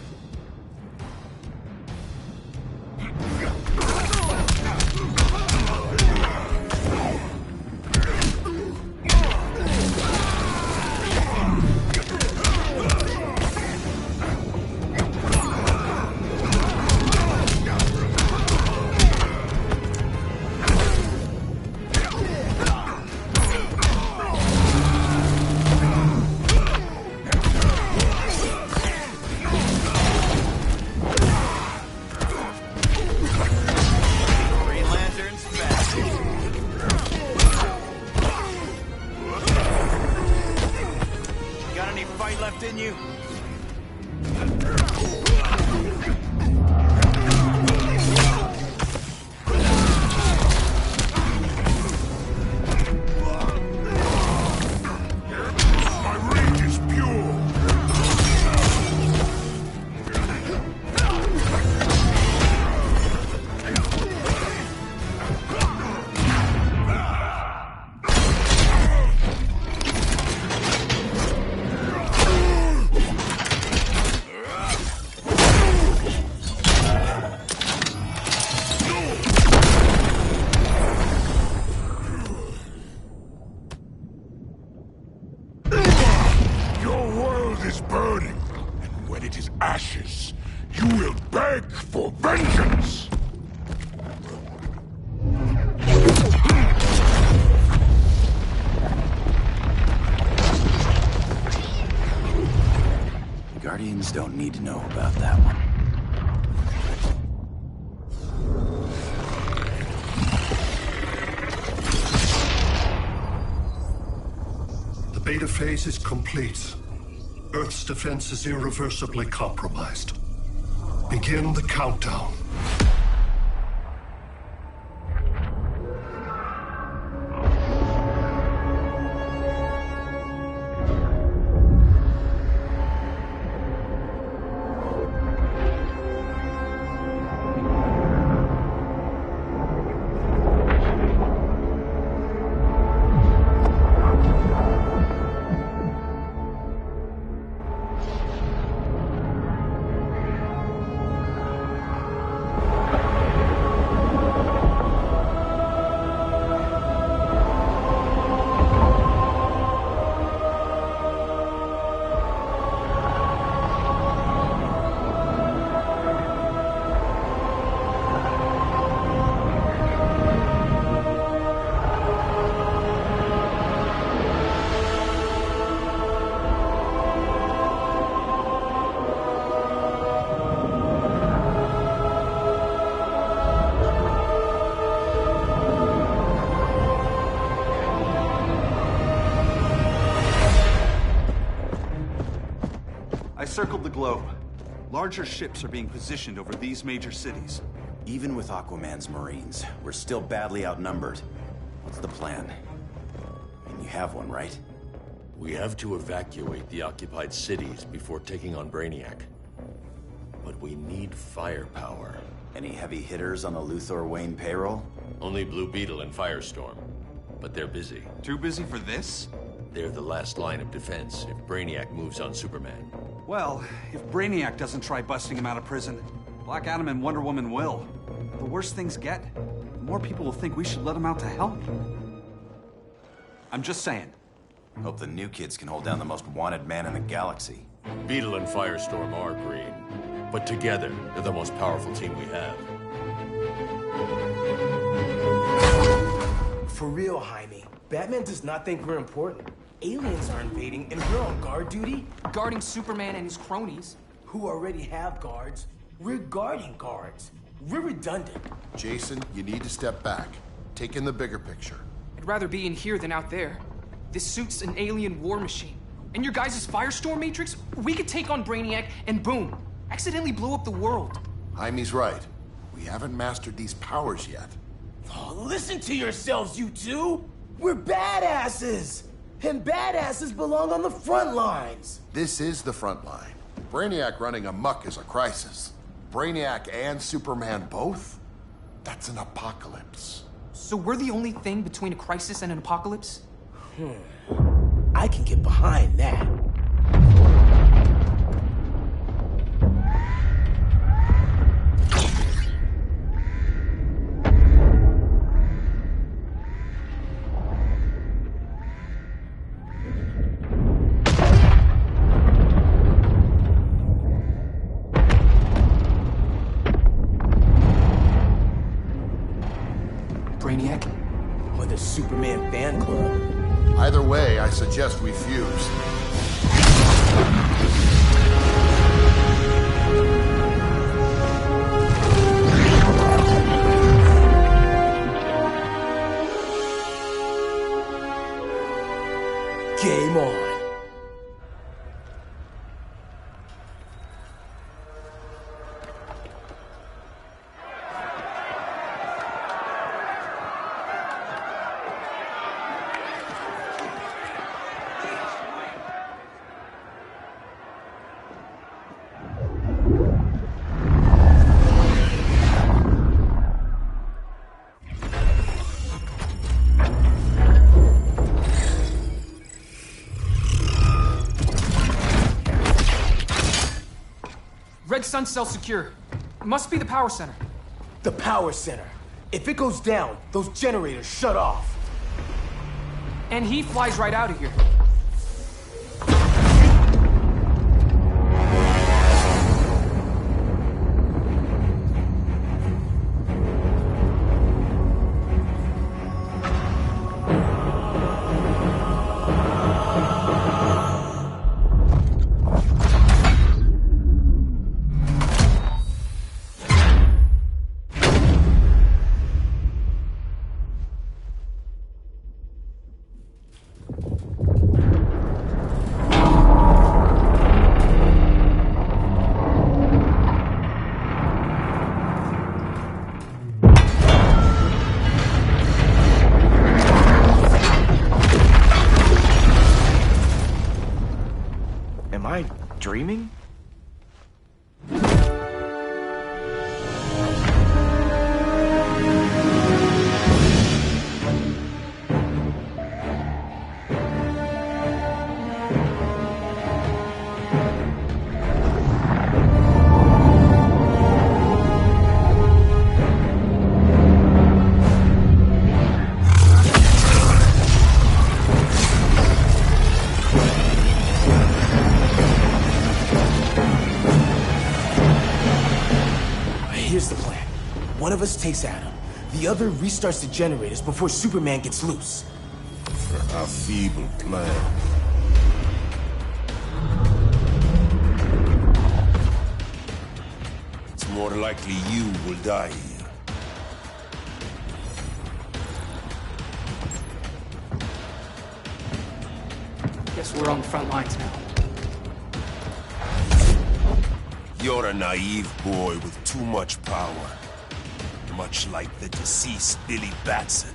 Guardians don't need to know about that one. The beta phase is complete. Earth's defense is irreversibly compromised. Begin the countdown. I circled the globe. Larger ships are being positioned over these major cities. Even with Aquaman's Marines, we're still badly outnumbered. What's the plan? And you have one, right? We have to evacuate the occupied cities before taking on Brainiac. But we need firepower. Any heavy hitters on the Luthor Wayne payroll? Only Blue Beetle and Firestorm. But they're busy. Too busy for this? They're the last line of defense if Brainiac moves on Superman. Well, if Brainiac doesn't try busting him out of prison, Black Adam and Wonder Woman will. The worse things get, the more people will think we should let him out to help. I'm just saying. Hope the new kids can hold down the most wanted man in the galaxy. Beetle and Firestorm are green, but together, they're the most powerful team we have. For real, Jaime. Batman does not think we're important. Aliens are invading, and we're on guard duty? Guarding Superman and his cronies. Who already have guards. We're guarding guards. We're redundant. Jason, you need to step back. Take in the bigger picture. I'd rather be in here than out there. This suit's an alien war machine. And your guys' Firestorm Matrix, we could take on Brainiac and boom, accidentally blow up the world. Jaime's right. We haven't mastered these powers yet. Oh, listen to yourselves, you two! We're badasses! And badasses belong on the front lines! This is the front line. Brainiac running amok is a crisis. Brainiac and Superman both? That's an apocalypse. So we're the only thing between a crisis and an apocalypse? I can get behind that. Brainiac? Or the Superman fan club? Either way, I suggest we fuse. Game on. Red Sun cell secure. It must be the power center. The power center. If it goes down, those generators shut off. And he flies right out of here. Am I dreaming? Here's the plan. One of us takes Adam. The other restarts the generators before Superman gets loose. A feeble plan. It's more likely you will die here. Guess we're on the front lines now. You're a naive boy with too much power. Much like the deceased Billy Batson.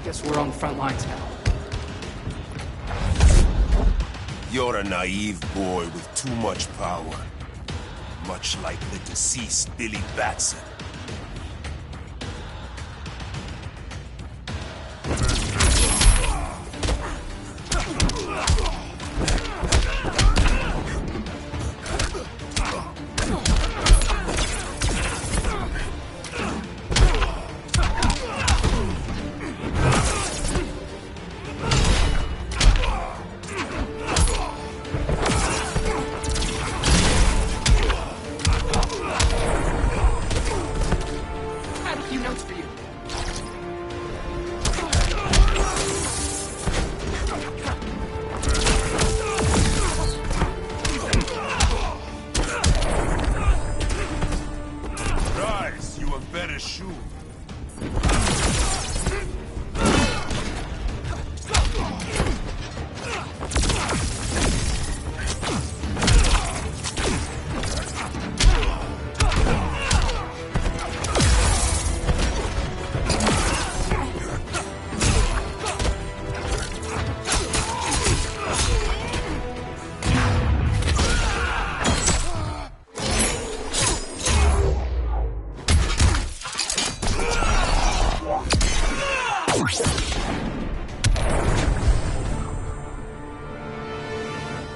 Guess we're on the front lines now. You're a naive boy with too much power. Much like the deceased Billy Batson.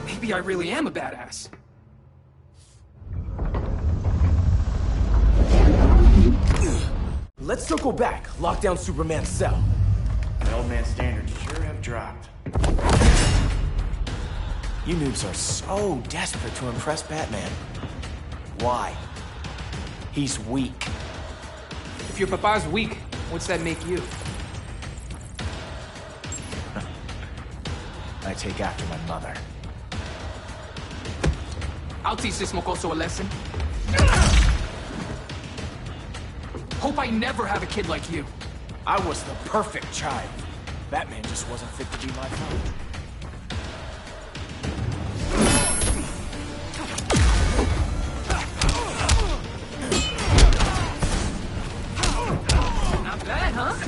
Maybe I really am a badass. Let's circle back, lock down Superman's cell. The old man's standards sure have dropped. You noobs are so desperate to impress Batman. Why? He's weak. If your papa's weak, what's that make you? I take after my mother. I'll teach this mocoso a lesson. Hope I never have a kid like you. I was the perfect child. Batman just wasn't fit to be my father. Not bad, huh?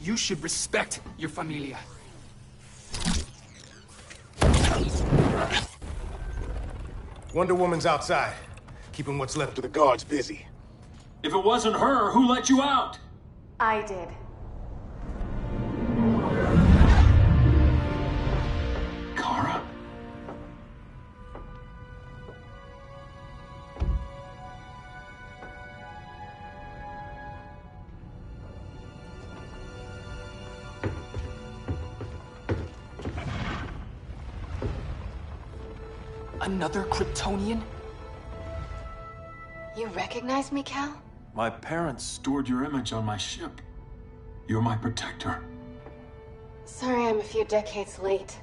You should respect your familia. Wonder Woman's outside, keeping what's left of the guards busy. If it wasn't her, who let you out? I did. Kara? Another Kryptonian? You recognize me, Cal? My parents stored your image on my ship. You're my protector. Sorry I'm a few decades late.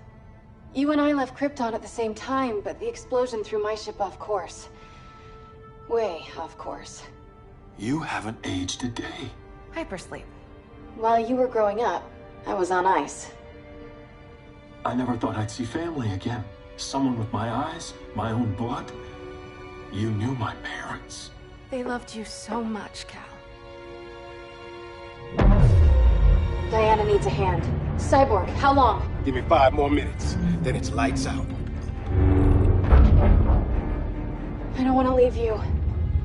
You and I left Krypton at the same time, but the explosion threw my ship off course. Way off course. You haven't aged a day. Hypersleep. While you were growing up, I was on ice. I never thought I'd see family again. Someone with my eyes, my own blood. You knew my parents. They loved you so much, Cal. Diana needs a hand. Cyborg, how long? Give me 5 more minutes, then it's lights out. I don't want to leave you.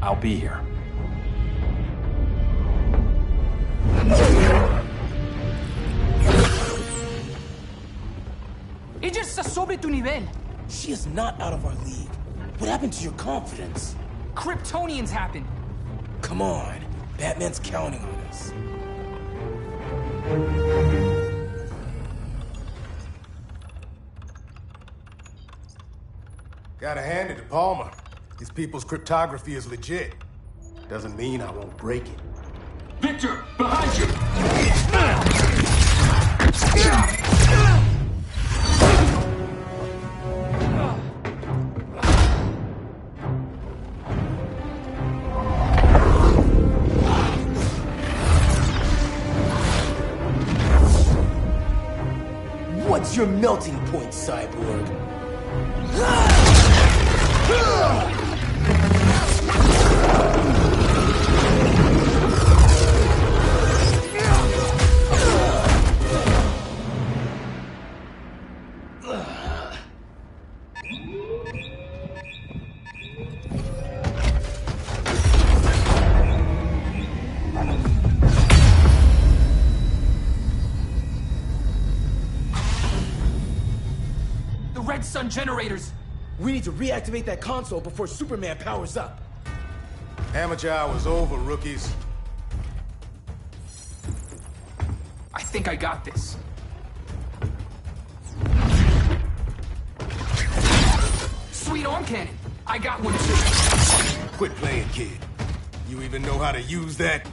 I'll be here. Ella está sobre tu nivel. She is not out of our league. What happened to your confidence? Kryptonians happen. Come on. Batman's counting on us. Gotta hand it to Palmer. His people's cryptography is legit. Doesn't mean I won't break it. Victor, behind you! What's your melting point, Cyborg? Red Sun generators! We need to reactivate that console before Superman powers up. Amateur hour's over, rookies. I think I got this. Sweet arm cannon! I got one too. Quit playing, kid. You even know how to use that?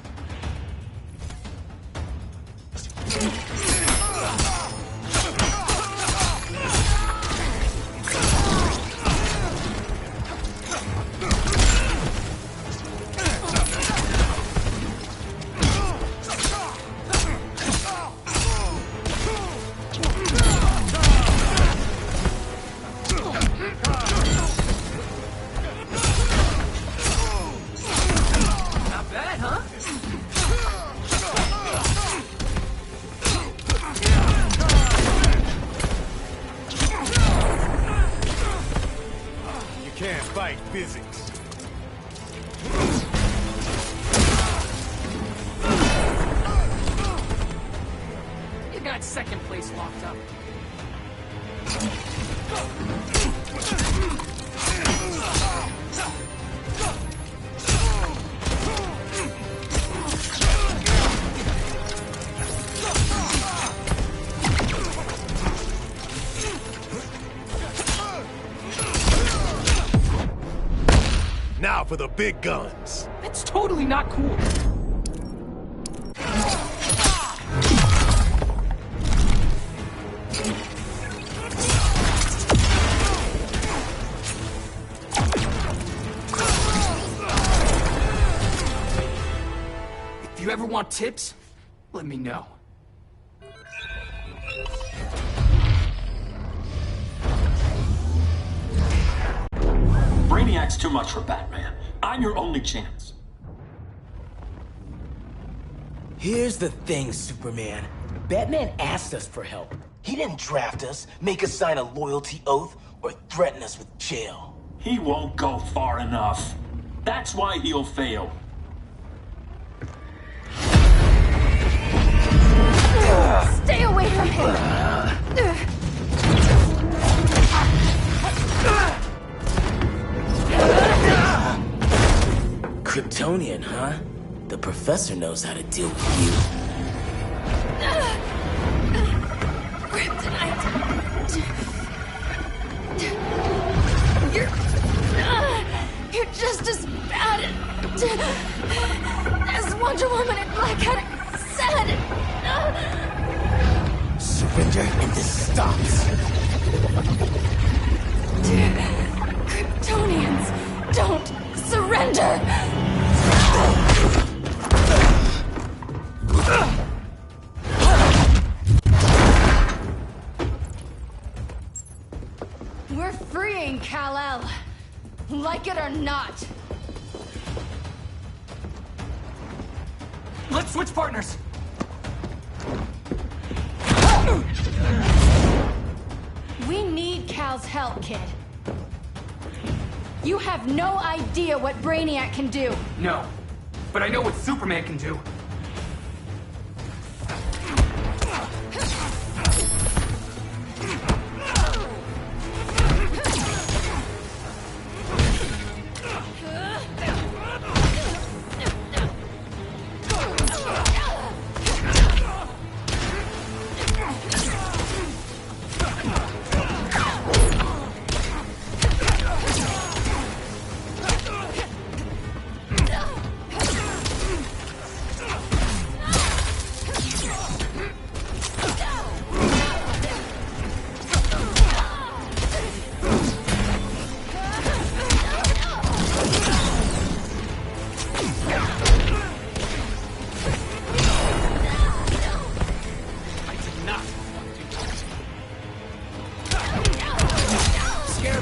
Physics. You got second place locked up. Now for the big guns. That's totally not cool. If you ever want tips, let me know. Brainiac's too much for Batman. I'm your only chance. Here's the thing, Superman. Batman asked us for help. He didn't draft us, make us sign a loyalty oath, or threaten us with jail. He won't go far enough. That's why he'll fail. Stay away from him! Kryptonian, huh? The professor knows how to deal with you. Kryptonite! You're just as bad as Wonder Woman and Black Adam said! Surrender and this stops. Kryptonians, don't surrender! We're freeing Kal-El, like it or not. Let's switch partners. We need Cal's help, kid. You have no idea what Brainiac can do. No, but I know what Superman can do.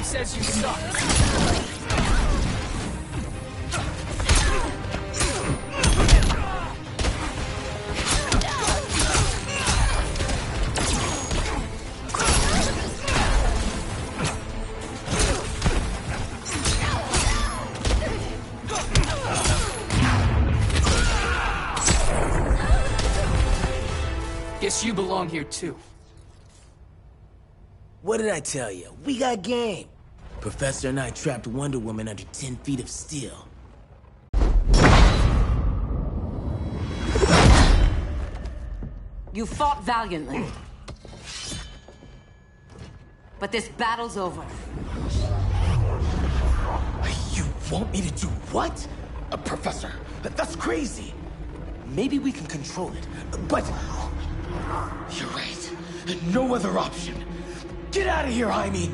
Says you suck. Guess you belong here too. What did I tell you? We got game. Professor and I trapped Wonder Woman under 10 feet of steel. You fought valiantly. But this battle's over. You want me to do what? Professor, that's crazy. Maybe we can control it, but... You're right. No other option. Get out of here, Jaime!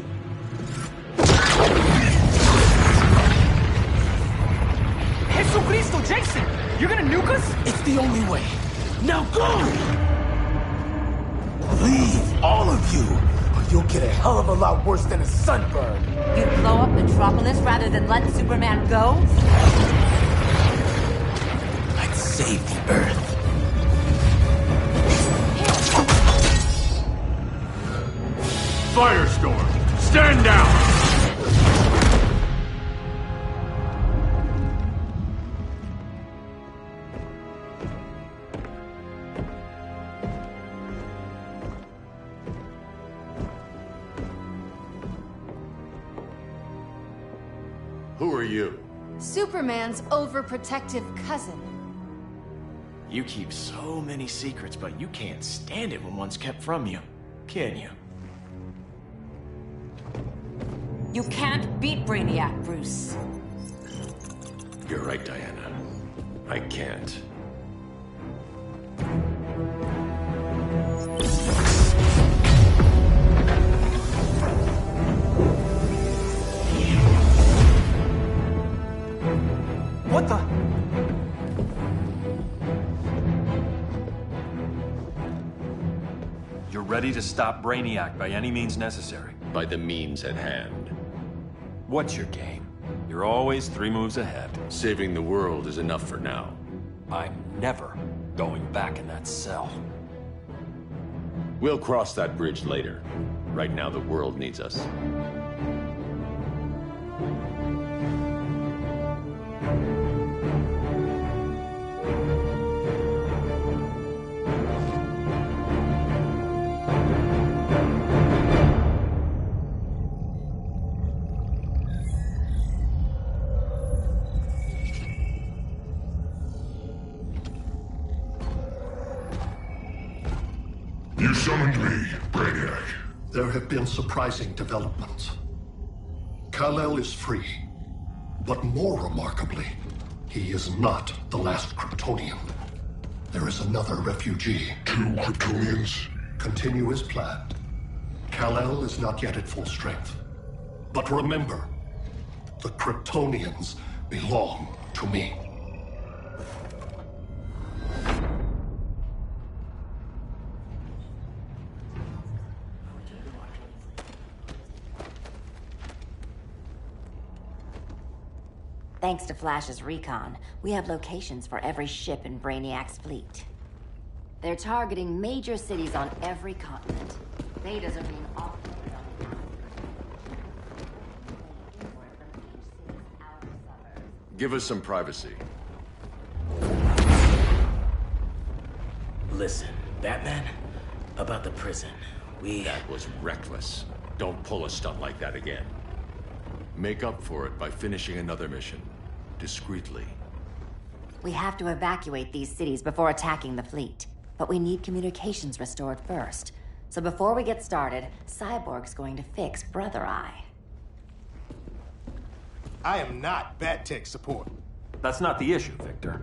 Jesucristo, Jason! You're gonna nuke us? It's the only way. Now go! Leave, all of you, or you'll get a hell of a lot worse than a sunburn. You'd blow up Metropolis rather than let Superman go? I'd save the Earth. Firestorm, stand down! Who are you? Superman's overprotective cousin. You keep so many secrets, but you can't stand it when one's kept from you, can you? You can't beat Brainiac, Bruce. You're right, Diana. I can't. What the? You're ready to stop Brainiac by any means necessary. By the means at hand. What's your game? You're always 3 moves ahead. Saving the world is enough for now. I'm never going back in that cell. We'll cross that bridge later. Right now, the world needs us. You summoned me, Brainiac. There have been surprising developments. Kal-El is free, but more remarkably, he is not the last Kryptonian. There is another refugee. 2 Kryptonians? Continue as planned. Kal-El is not yet at full strength. But remember, the Kryptonians belong to me. Thanks to Flash's recon, we have locations for every ship in Brainiac's fleet. They're targeting major cities on every continent. Betas are being offloaded on the Give us some privacy. Listen, Batman, about the prison, That was reckless. Don't pull a stunt like that again. Make up for it by finishing another mission. Discreetly. We have to evacuate these cities before attacking the fleet. But we need communications restored first. So before we get started, Cyborg's going to fix Brother Eye. I am not Bat-Tech support. That's not the issue, Victor.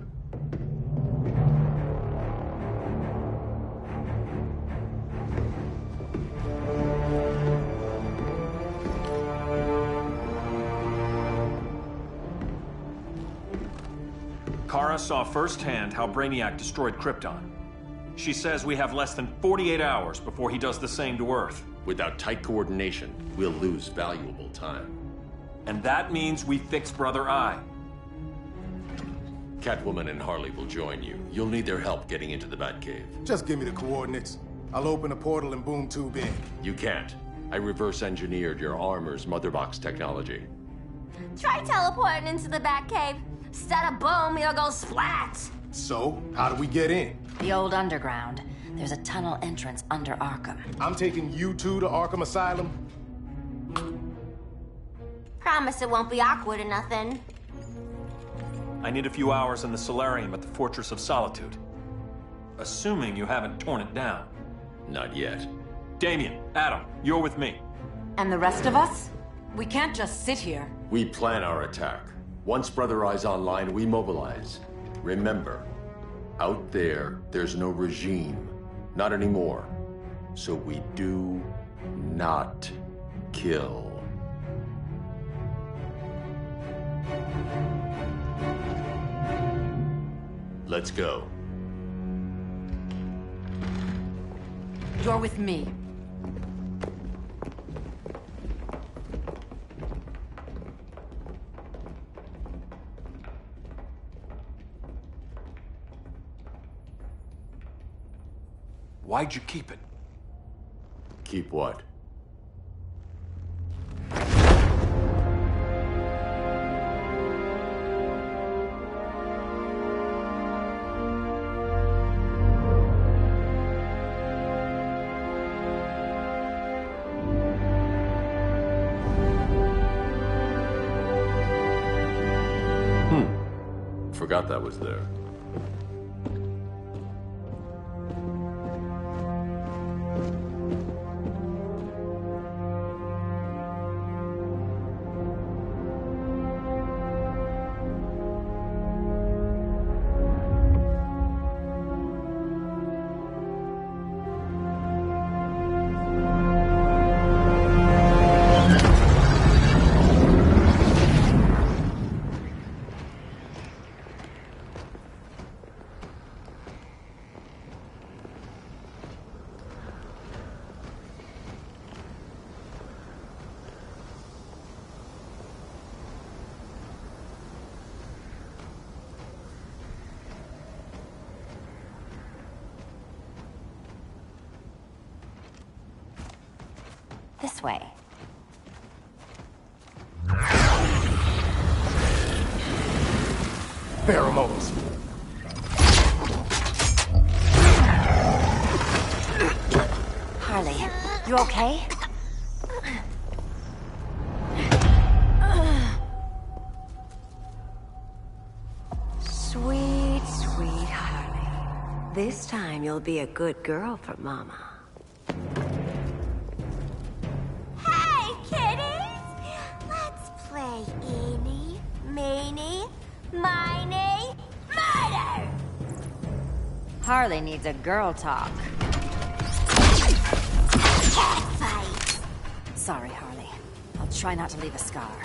Kara saw firsthand how Brainiac destroyed Krypton. She says we have less than 48 hours before he does the same to Earth. Without tight coordination, we'll lose valuable time. And that means we fix Brother Eye. Catwoman and Harley will join you. You'll need their help getting into the Batcave. Just give me the coordinates. I'll open a portal and boom tube in. You can't. I reverse engineered your armor's motherbox technology. Try teleporting into the Batcave. Instead of boom, it'll go splat. So, how do we get in? The old underground. There's a tunnel entrance under Arkham. I'm taking you two to Arkham Asylum. Promise it won't be awkward or nothing. I need a few hours in the solarium at the Fortress of Solitude. Assuming you haven't torn it down. Not yet. Damien, Adam, you're with me. And the rest of us? We can't just sit here. We plan our attack. Once Brother Eye's online, we mobilize. Remember, out there, there's no regime. Not anymore. So we do not kill. Let's go. You're with me. Why'd you keep it? Keep what? Forgot that was there. this way. Pheromones. Harley, you okay? Sweet, sweet Harley. This time you'll be a good girl for Mama. Hey, kiddies! Let's play Eeny, Meeny, Miny, Murder! Harley needs a girl talk. Cat fight! Sorry, Harley. I'll try not to leave a scar.